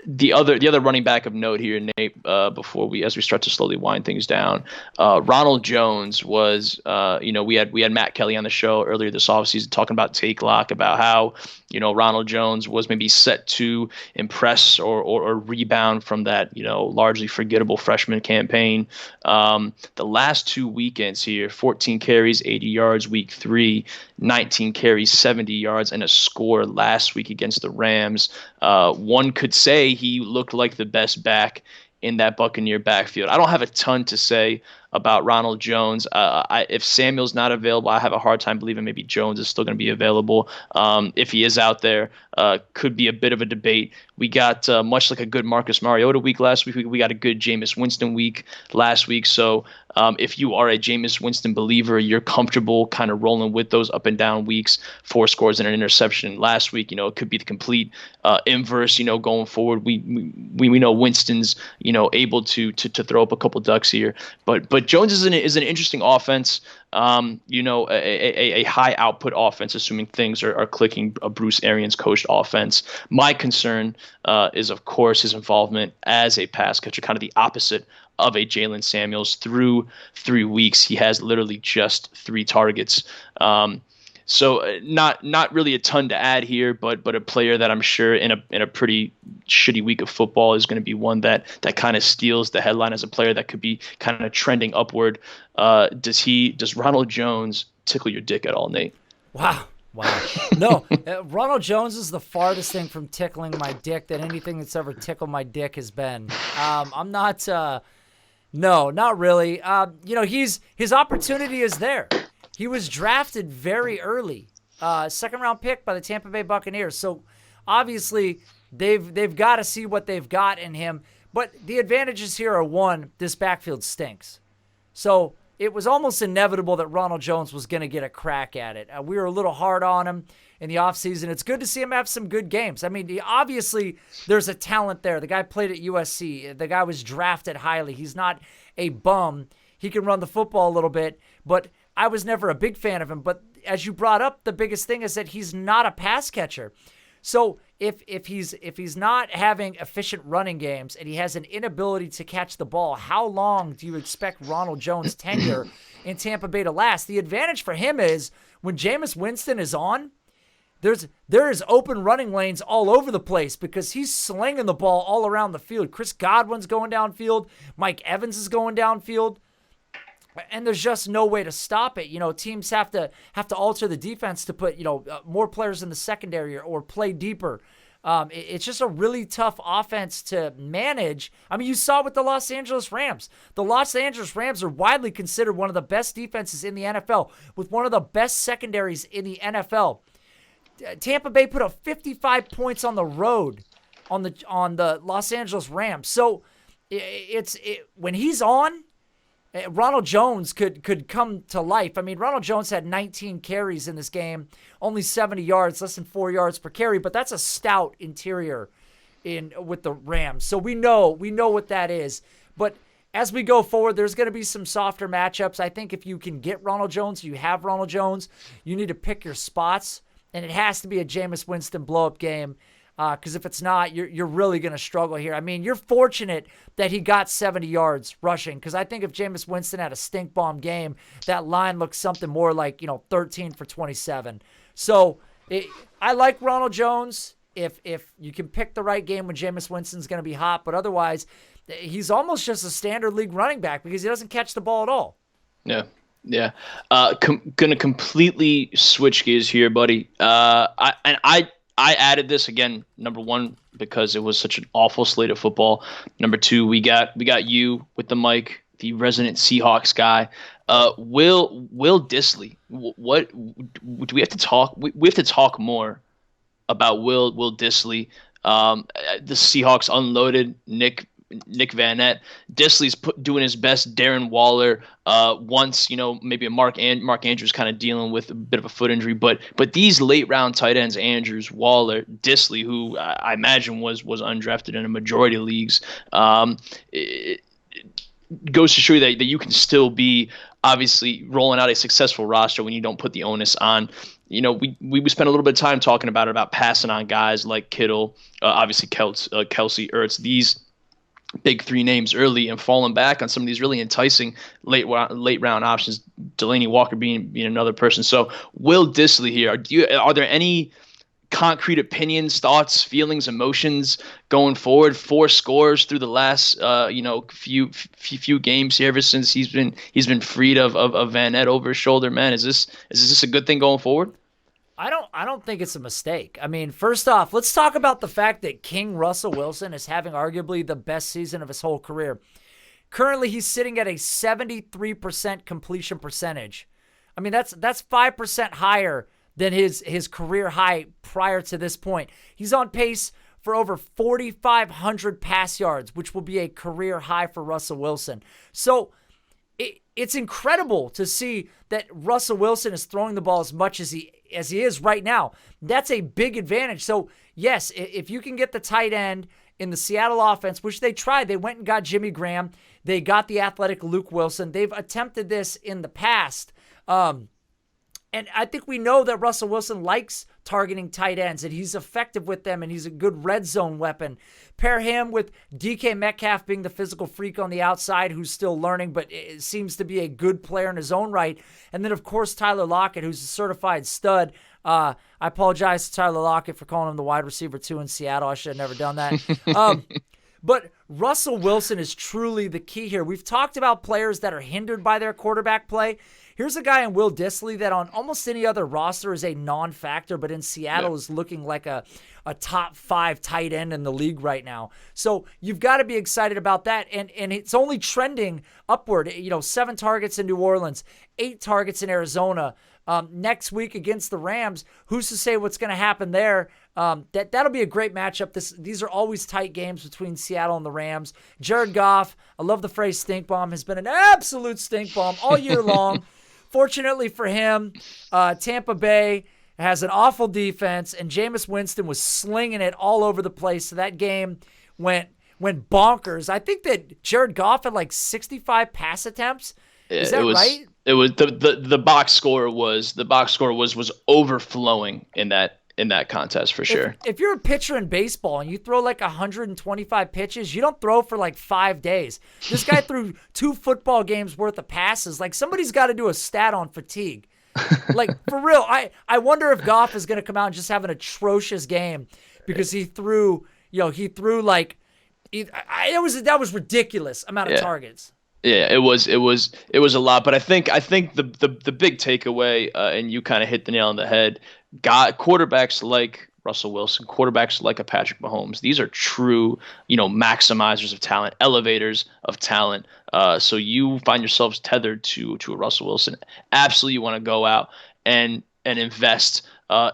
The other running back of note here, Nate, as we start to slowly wind things down, Ronald Jones was, we had Matt Kelly on the show earlier this offseason talking about take lock, about how, Ronald Jones was maybe set to impress or rebound from that, largely forgettable freshman campaign. The last 2 weekends here, 14 carries, 80 yards, week 3, 19 carries, 70 yards, and a score last week against the Rams. One could say he looked like the best back in that Buccaneer backfield. I don't have a ton to say about Ronald Jones. If Samuel's not available, I have a hard time believing maybe Jones is still going to be available. If he is out there, could be a bit of a debate. We got much like a good Marcus Mariota week last week. We got a good Jameis Winston week last week. So if you are a Jameis Winston believer, you're comfortable kind of rolling with those up and down weeks, 4 scores and an interception last week. It could be the complete inverse. Going forward, we know Winston's able to throw up a couple ducks here, but Jones is an interesting offense. A high output offense, assuming things are clicking. A Bruce Arians coached offense. My concern is, of course, his involvement as a pass catcher, kind of the opposite of a Jalen Samuels. Through 3 weeks, he has literally just 3 targets. So not really a ton to add here, but a player that I'm sure in a pretty shitty week of football is going to be one that kind of steals the headline as a player that could be kind of trending upward. Does Ronald Jones tickle your dick at all, Nate? Wow. No, Ronald Jones is the farthest thing from tickling my dick that anything that's ever tickled my dick has been. I'm not. No, not really. His opportunity is there. He was drafted very early, 2nd round pick by the Tampa Bay Buccaneers. So obviously they've got to see what they've got in him. But the advantages here are, one, this backfield stinks. So it was almost inevitable that Ronald Jones was going to get a crack at it. We were a little hard on him in the offseason. It's good to see him have some good games. I mean, obviously there's a talent there. The guy played at USC. The guy was drafted highly. He's not a bum. He can run the football a little bit, but I was never a big fan of him. But as you brought up, the biggest thing is that he's not a pass catcher. So if he's not having efficient running games and he has an inability to catch the ball, how long do you expect Ronald Jones' tenure in Tampa Bay to last? The advantage for him is when Jameis Winston is on, there is open running lanes all over the place because he's slinging the ball all around the field. Chris Godwin's going downfield. Mike Evans is going downfield. And there's just no way to stop it. Teams have to alter the defense to put, more players in the secondary or play deeper. It's just a really tough offense to manage. I mean, you saw it with the Los Angeles Rams. The Los Angeles Rams are widely considered one of the best defenses in the NFL, with one of the best secondaries in the NFL. Tampa Bay put up 55 points on the road on the Los Angeles Rams. So when he's on, Ronald Jones could come to life. I mean, Ronald Jones had 19 carries in this game, only 70 yards, less than 4 yards per carry, but that's a stout interior with the Rams. So we know what that is. But as we go forward, there's going to be some softer matchups. I think if you can get Ronald Jones, you have Ronald Jones, you need to pick your spots, and it has to be a Jameis Winston blow-up game. Because if it's not, you're really going to struggle here. I mean, you're fortunate that he got 70 yards rushing, because I think if Jameis Winston had a stink bomb game, that line looks something more like 13 for 27. So I like Ronald Jones if you can pick the right game when Jameis Winston's going to be hot, but otherwise, he's almost just a standard league running back because he doesn't catch the ball at all. Yeah. Yeah. Gonna completely switch gears here, buddy. I added this again, number one, because it was such an awful slate of football. Number two, we got you with the mic, the resident Seahawks guy. Will Dissly. What do we have to talk? We have to talk more about Will Dissly. The Seahawks unloaded Nick Vanette. Dissly's doing his best Darren Waller. Once, maybe a Mark Andrews kind of dealing with a bit of a foot injury, but these late round tight ends, Andrews, Waller, Dissly, who I imagine was undrafted in a majority of leagues, it goes to show you that you can still be obviously rolling out a successful roster when you don't put the onus on. We spent a little bit of time talking about passing on guys like Kittle, obviously Kelsey, Ertz, these big three names early, and falling back on some of these really enticing late round options, Delaney Walker being another person. So Will Dissly here, are there any concrete opinions, thoughts, feelings, emotions going forward? 4 scores through the last few games here ever since he's been freed of Vanette over his shoulder. Man, is this a good thing going forward? I don't think it's a mistake. I mean, first off, let's talk about the fact that King Russell Wilson is having arguably the best season of his whole career. Currently, he's sitting at a 73% completion percentage. I mean, that's 5% higher than his career high prior to this point. He's on pace for over 4,500 pass yards, which will be a career high for Russell Wilson. So it's incredible to see that Russell Wilson is throwing the ball as much as he is right now. That's a big advantage. So, yes, if you can get the tight end in the Seattle offense, which they tried, they went and got Jimmy Graham. They got the athletic Luke Wilson. They've attempted this in the past. And I think we know that Russell Wilson likes targeting tight ends, and he's effective with them, and he's a good red zone weapon. Pair him with DK Metcalf being the physical freak on the outside who's still learning, but it seems to be a good player in his own right. And then, of course, Tyler Lockett, who's a certified stud. I apologize to Tyler Lockett for calling him the wide receiver 2 in Seattle. I should have never done that. But Russell Wilson is truly the key here. We've talked about players that are hindered by their quarterback play. Here's a guy in Will Dissly that on almost any other roster is a non-factor, but in Seattle is looking like a top 5 tight end in the league right now. So you've got to be excited about that. And it's only trending upward. 7 targets in New Orleans, 8 targets in Arizona. Next week against the Rams, who's to say what's going to happen there? That'll be a great matchup. These are always tight games between Seattle and the Rams. Jared Goff, I love the phrase stink bomb, has been an absolute stink bomb all year long. Fortunately for him, Tampa Bay has an awful defense, and Jameis Winston was slinging it all over the place. So that game went bonkers. I think that Jared Goff had like 65 pass attempts. Is that right? It was the box score was overflowing in that contest for sure. If you're a pitcher in baseball and you throw like 125 pitches, you don't throw for like 5 days. This guy threw 2 football games worth of passes. Like, somebody's got to do a stat on fatigue. Like, for real, I wonder if Goff is going to come out and just have an atrocious game because he threw that was ridiculous amount of targets. Yeah, it was a lot, but I think the big takeaway, and you kind of hit the nail on the head. Quarterbacks like Russell Wilson, quarterbacks like a Patrick Mahomes, these are true, maximizers of talent, elevators of talent. So you find yourselves tethered to a Russell Wilson. Absolutely, you want to go out and invest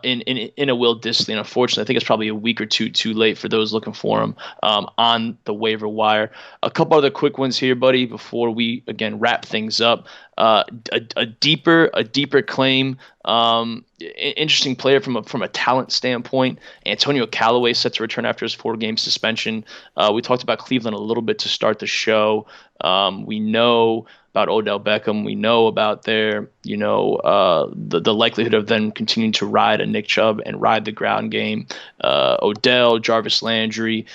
in a Will Dissly. And unfortunately, I think it's probably a week or two too late for those looking for him on the waiver wire. A couple other quick ones here, buddy, before we again wrap things up. A deeper claim. Interesting player from a talent standpoint. Antonio Callaway set to return after his 4-game suspension. We talked about Cleveland a little bit to start the show. We know Odell Beckham. We know about their, the likelihood of them continuing to ride a Nick Chubb and ride the ground game. Odell, Jarvis Landry,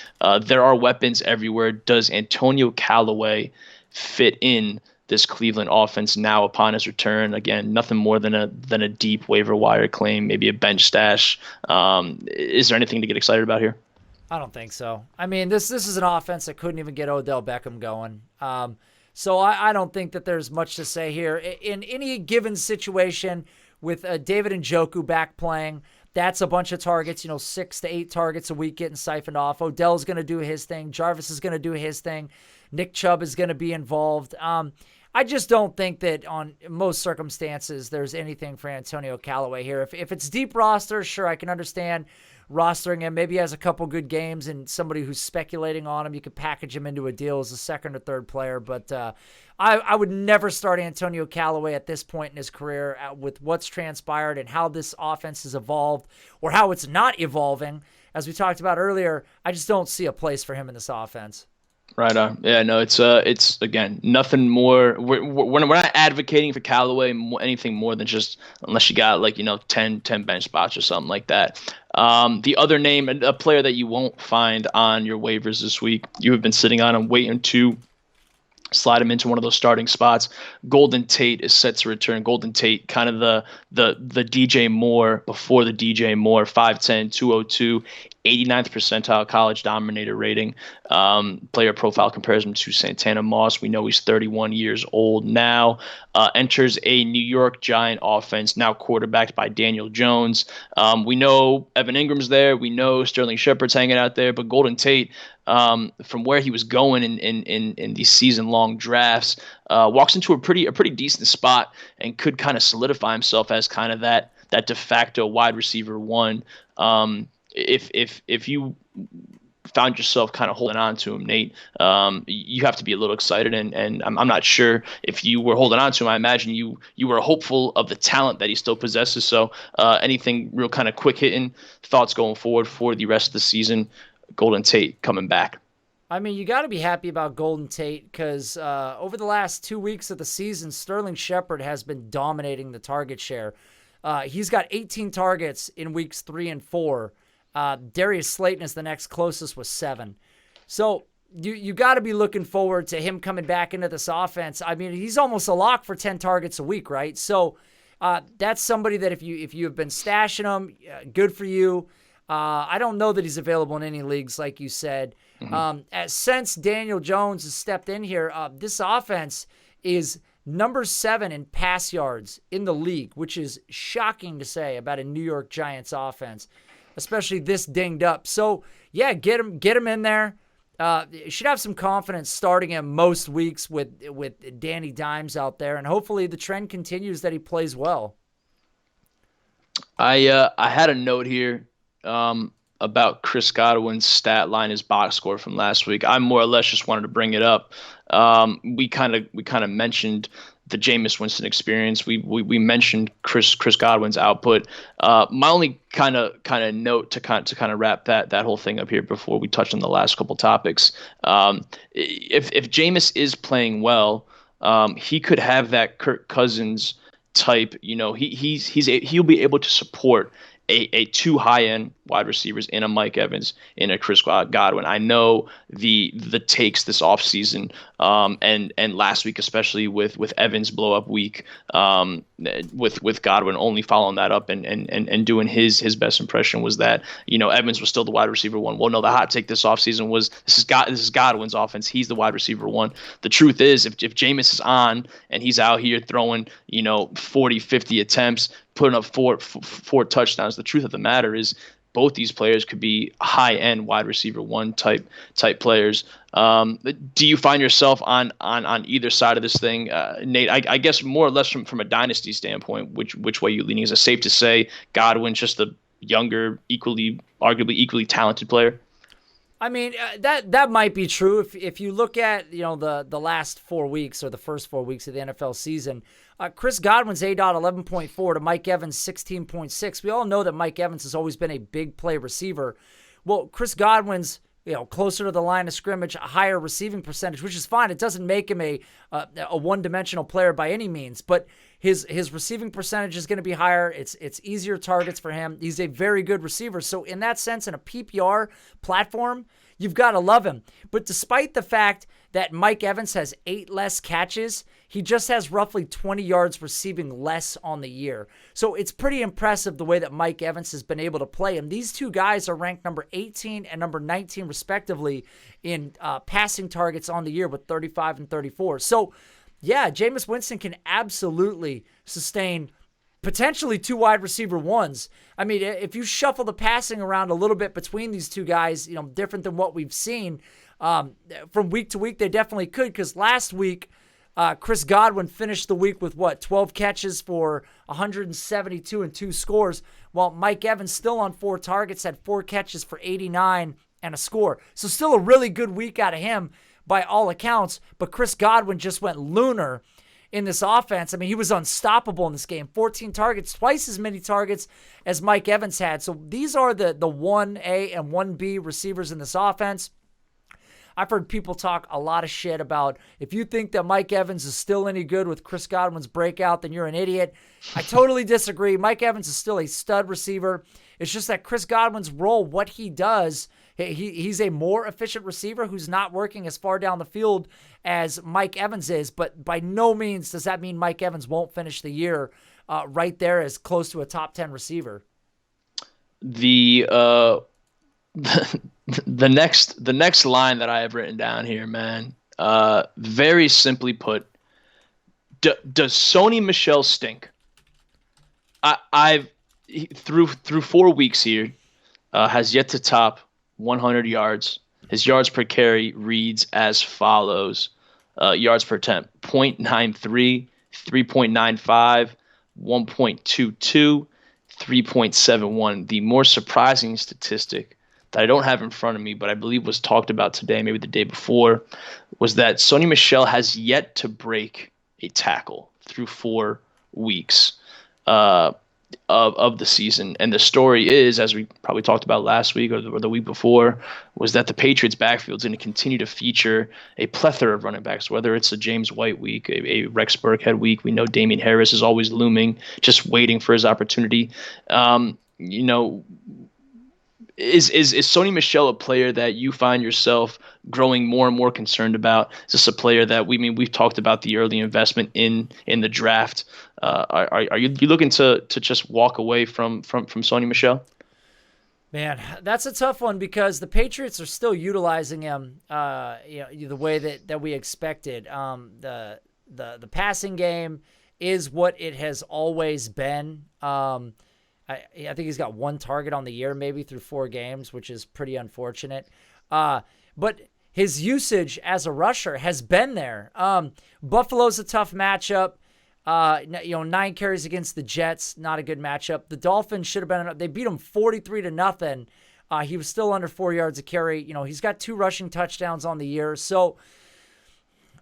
there are weapons everywhere. Does Antonio Callaway fit in this Cleveland offense now upon his return? Again, nothing more than a deep waiver wire claim, maybe a bench stash. Is there anything to get excited about here? I don't think so. I mean, this is an offense that couldn't even get Odell Beckham going. So I don't think that there's much to say here. In any given situation with David Njoku back playing, that's a bunch of targets, 6 to 8 targets a week getting siphoned off. Odell's going to do his thing. Jarvis is going to do his thing. Nick Chubb is going to be involved. I just don't think that on most circumstances there's anything for Antonio Callaway here. If it's deep roster, sure, I can understand rostering him. Maybe he has a couple good games and somebody who's speculating on him, you could package him into a deal as a second or third player. But I would never start Antonio Callaway at this point in his career with what's transpired and how this offense has evolved or how it's not evolving. As we talked about earlier, I just don't see a place for him in this offense. Right on. Yeah, no, it's again, nothing more. We're not advocating for Callaway anything more than just, unless you got 10 bench spots or something like that. The other name, a player that you won't find on your waivers this week, you have been sitting on and waiting to slide him into one of those starting spots. Golden Tate is set to return. Golden Tate, kind of the DJ Moore before the DJ Moore, 5'10", 202, 89th percentile college dominator rating. Player profile comparison to Santana Moss. We know he's 31 years old now. Enters a New York Giant offense, now quarterbacked by Daniel Jones. We know Evan Ingram's there. We know Sterling Shepard's hanging out there. But Golden Tate, from where he was going in these season-long drafts, walks into a pretty decent spot and could kind of solidify himself as kind of that de facto wide receiver one. If you found yourself kind of holding on to him, Nate, you have to be a little excited. And I'm not sure if you were holding on to him. I imagine you were hopeful of the talent that he still possesses. So anything real kind of quick hitting thoughts going forward for the rest of the season? Golden Tate coming back. I mean, you got to be happy about Golden Tate because over the last 2 weeks of the season, Sterling Shepard has been dominating the target share. He's got 18 targets in weeks 3 and 4. Darius Slayton is the next closest with 7. So you got to be looking forward to him coming back into this offense. I mean, he's almost a lock for 10 targets a week, right? So that's somebody that if you have been stashing him, good for you. I don't know that he's available in any leagues, like you said. Mm-hmm. Since Daniel Jones has stepped in here, this offense is number 7 in pass yards in the league, which is shocking to say about a New York Giants offense, especially this dinged up. So, yeah, get him in there. You should have some confidence starting him most weeks with Danny Dimes out there, and hopefully the trend continues that he plays well. I had a note here about Chris Godwin's stat line, his box score from last week. I more or less just wanted to bring it up. We kind of mentioned the Jameis Winston experience. We mentioned Chris Godwin's output. My only kind of note to kind of wrap that whole thing up here before we touch on the last couple topics. If Jameis is playing well, he could have that Kirk Cousins type. He'll be able to support a 2 high-end wide receivers in a Mike Evans, in a Chris Godwin. I know the takes this offseason and last week, especially with Evans blow-up week, with Godwin only following that up and doing his best impression was that, Evans was still the wide receiver one. Well, no, the hot take this offseason was this is Godwin's offense. He's the wide receiver one. The truth is, if Jameis is on and he's out here throwing, 40, 50 attempts, putting up four touchdowns, the truth of the matter is both these players could be high-end wide receiver one type players. Do you find yourself on either side of this thing, Nate? I guess more or less from a dynasty standpoint, which way you leaning? Is it safe to say Godwin's just a younger, arguably equally talented player? I mean, that might be true if you look at the last 4 weeks or the first 4 weeks of the NFL season. Chris Godwin's ADOT 11.4 to Mike Evans 16.6. We all know that Mike Evans has always been a big play receiver. Well, Chris Godwin's closer to the line of scrimmage, a higher receiving percentage, which is fine. It doesn't make him a one-dimensional player by any means, but his receiving percentage is going to be higher. It's easier targets for him. He's a very good receiver. So in that sense, in a PPR platform, you've got to love him. But despite the fact that Mike Evans has 8 less catches, he just has roughly 20 yards receiving less on the year. So it's pretty impressive the way that Mike Evans has been able to play him. These two guys are ranked number 18 and number 19 respectively in passing targets on the year with 35 and 34. So yeah, Jameis Winston can absolutely sustain potentially 2 wide receiver ones. I mean, if you shuffle the passing around a little bit between these two guys, different than what we've seen from week to week, they definitely could, because last week, Chris Godwin finished the week with 12 catches for 172 and 2 scores, while Mike Evans, still on 4 targets, had 4 catches for 89 and a score. So still a really good week out of him by all accounts, but Chris Godwin just went lunar in this offense. I mean, he was unstoppable in this game. 14 targets, twice as many targets as Mike Evans had. So these are the 1A and 1B receivers in this offense. I've heard people talk a lot of shit about, if you think that Mike Evans is still any good with Chris Godwin's breakout, then you're an idiot. I totally disagree. Mike Evans is still a stud receiver. It's just that Chris Godwin's role, what he does, he's a more efficient receiver who's not working as far down the field as Mike Evans is, but by no means does that mean Mike Evans won't finish the year right there as close to a top 10 receiver. The next line that I have written down here, man, very simply put, does Sony Michel stink? I've through 4 weeks here, has yet to top 100 yards. His yards per carry reads as follows: yards per attempt, 0.93, 3.95, 1.22, 3.71. The more surprising statistic that I don't have in front of me, but I believe was talked about today, maybe the day before, was that Sony Michel has yet to break a tackle through 4 weeks of the season. And the story is, as we probably talked about last week or the week before, was that the Patriots backfield is going to continue to feature a plethora of running backs, whether it's a James White week, a Rex Burkhead week. We know Damian Harris is always looming, just waiting for his opportunity. Is Sony Michel a player that you find yourself growing more and more concerned about? Is this a player that we've talked about the early investment in the draft? Are you looking to just walk away from Sony Michel? Man, that's a tough one, because the Patriots are still utilizing him the way that we expected. The passing game is what it has always been. I think he's got 1 target on the year, maybe through 4 games, which is pretty unfortunate. But his usage as a rusher has been there. Buffalo's a tough matchup. 9 carries against the Jets, not a good matchup. The Dolphins should have been. They beat him 43-0. He was still under 4 yards a carry. He's got 2 rushing touchdowns on the year. So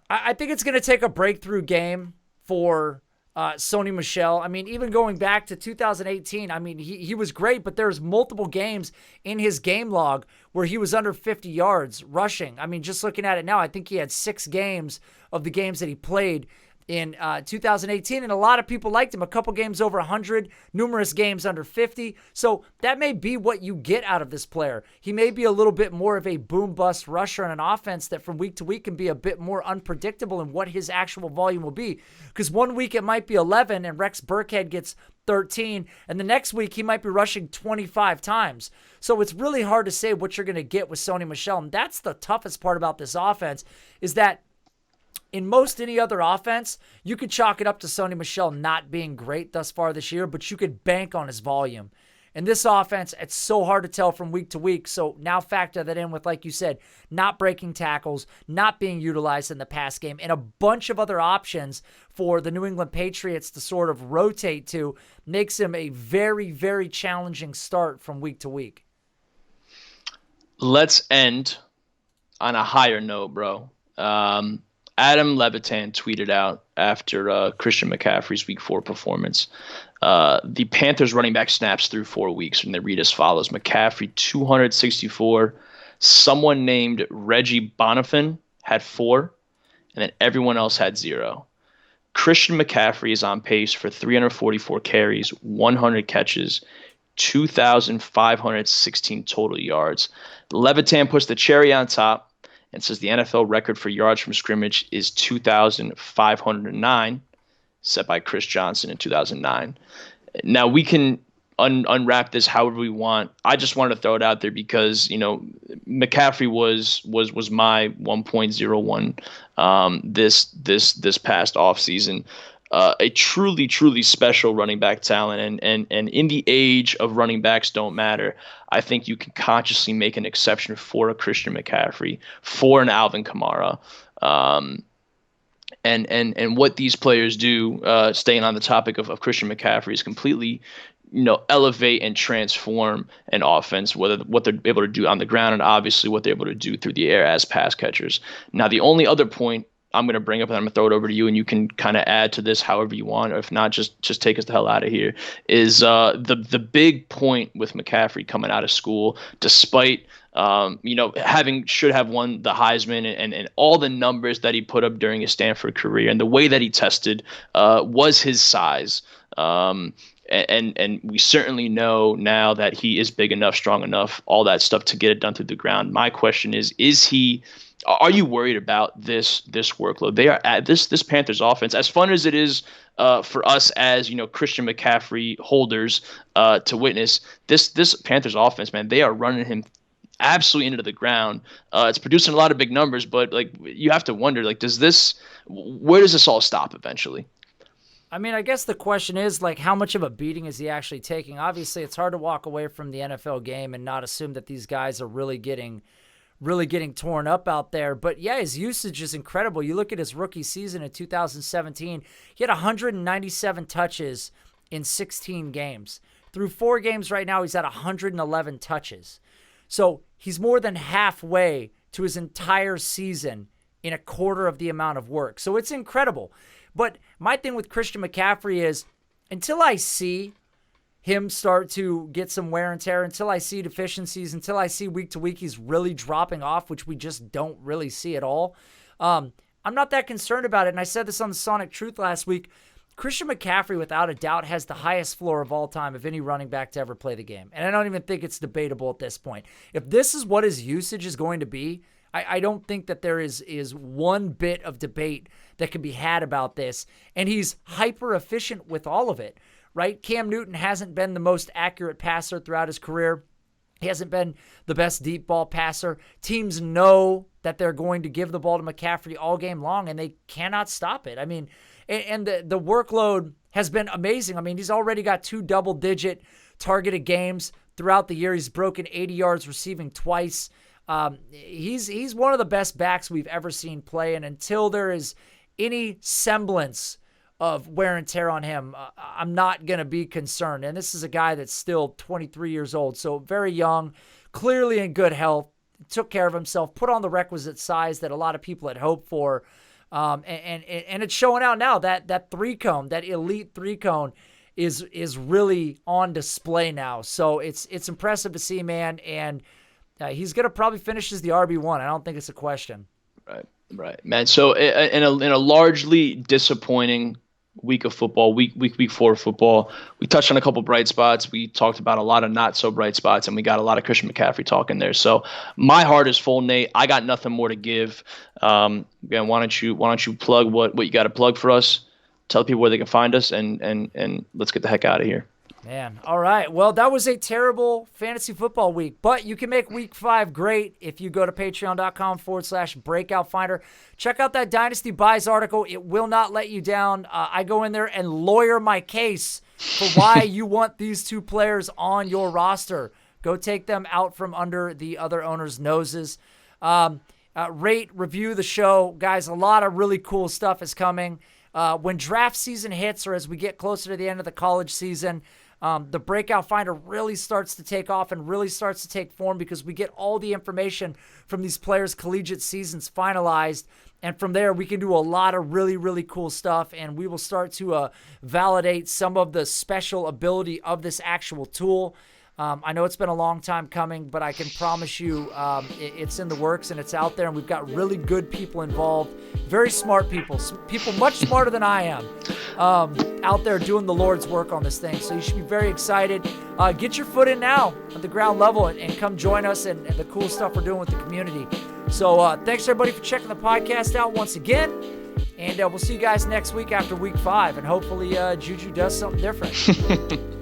I think it's going to take a breakthrough game for Sony Michel. I mean, even going back to 2018, I mean, he was great, but there's multiple games in his game log where he was under 50 yards rushing. I mean, just looking at it now, I think he had 6 games of the games that he played in 2018, and a lot of people liked him. A couple games over 100, numerous games under 50. So that may be what you get out of this player. He may be a little bit more of a boom-bust rusher in an offense that from week to week can be a bit more unpredictable in what his actual volume will be. Because one week it might be 11 and Rex Burkhead gets 13, and the next week he might be rushing 25 times. So it's really hard to say what you're going to get with Sony Michel, and that's the toughest part about this offense, is that in most any other offense, you could chalk it up to Sony Michel not being great thus far this year, but you could bank on his volume. In this offense, it's so hard to tell from week to week, so now factor that in with, like you said, not breaking tackles, not being utilized in the pass game, and a bunch of other options for the New England Patriots to sort of rotate to makes him a very, very challenging start from week to week. Let's end on a higher note, bro. Adam Levitan tweeted out after Christian McCaffrey's Week 4 performance, the Panthers running back snaps through 4 weeks, and they read as follows: McCaffrey 264, Someone named Reggie Bonifin had 4, and then everyone else had 0. Christian McCaffrey is on pace for 344 carries, 100 catches, 2,516 total yards. Levitan puts the cherry on top and says the NFL record for yards from scrimmage is 2,509, set by Chris Johnson in 2009. Now, we can unwrap this however we want. I just wanted to throw it out there because, McCaffrey was my 1.01 this past offseason. A truly, truly special running back talent. And in the age of running backs don't matter, I think you can consciously make an exception for a Christian McCaffrey, for an Alvin Kamara. And what these players do, staying on the topic of Christian McCaffrey, is completely, elevate and transform an offense, whether what they're able to do on the ground and obviously what they're able to do through the air as pass catchers. Now, the only other point I'm going to bring up, and I'm going to throw it over to you, and you can kind of add to this however you want, or if not, just take us the hell out of here, is the big point with McCaffrey coming out of school, despite should have won the Heisman and all the numbers that he put up during his Stanford career, and the way that he tested was his size. And we certainly know now that he is big enough, strong enough, all that stuff to get it done through the ground. My question is are you worried about this workload? They are at this Panthers offense, as fun as it is for us as Christian McCaffrey holders to witness. This Panthers offense, man, they are running him absolutely into the ground. It's producing a lot of big numbers, but you have to wonder, where does this all stop eventually? I mean, I guess the question is, how much of a beating is he actually taking? Obviously, it's hard to walk away from the NFL game and not assume that these guys are really getting torn up out there. But yeah, his usage is incredible. You look at his rookie season in 2017, he had 197 touches in 16 games. Through 4 games right now, he's at 111 touches. So he's more than halfway to his entire season in a quarter of the amount of work. So it's incredible. But my thing with Christian McCaffrey is, until I see him start to get some wear and tear, until I see deficiencies, until I see week to week he's really dropping off, which we just don't really see at all, I'm not that concerned about it. And I said this on the Sonic Truth last week. Christian McCaffrey, without a doubt, has the highest floor of all time of any running back to ever play the game. And I don't even think it's debatable at this point. If this is what his usage is going to be, I don't think that there is one bit of debate that can be had about this. And he's hyper efficient with all of it, right? Cam Newton hasn't been the most accurate passer throughout his career. He hasn't been the best deep ball passer. Teams know that they're going to give the ball to McCaffrey all game long, and they cannot stop it. I mean, and the workload has been amazing. I mean, he's already got 2 double-digit targeted games throughout the year. He's broken 80 yards receiving twice. He's one of the best backs we've ever seen play, and until there is any semblance of wear and tear on him, I'm not going to be concerned. And this is a guy that's still 23 years old, so very young, clearly in good health, took care of himself, put on the requisite size that a lot of people had hoped for. And it's showing out now that that 3-cone, that elite 3-cone is really on display now. So it's impressive to see, man. And he's going to probably finish as the RB1. I don't think it's a question. Right, man. So in a largely disappointing week of football, week 4 of football, we touched on a couple bright spots. We talked about a lot of not so bright spots, and we got a lot of Christian McCaffrey talk in there. So my heart is full, Nate. I got nothing more to give. Again, why don't you plug what you got to plug for us? Tell people where they can find us, and let's get the heck out of here. Man, all right. Well, that was a terrible fantasy football week, but you can make week 5 great if you go to patreon.com/breakout finder. Check out that Dynasty Buys article. It will not let you down. I go in there and lawyer my case for why you want these 2 players on your roster. Go take them out from under the other owners' noses. Rate, review the show. Guys, a lot of really cool stuff is coming. When draft season hits, or as we get closer to the end of the college season, the Breakout Finder really starts to take off and really starts to take form, because we get all the information from these players' collegiate seasons finalized. And from there, we can do a lot of really, really cool stuff. And we will start to validate some of the special ability of this actual tool. I know it's been a long time coming, but I can promise you it's in the works and it's out there, and we've got really good people involved, very smart people much smarter than I am, out there doing the Lord's work on this thing. So you should be very excited. Get your foot in now at the ground level and come join us and the cool stuff we're doing with the community. So thanks everybody for checking the podcast out once again, and we'll see you guys next week after week 5, and hopefully JuJu does something different.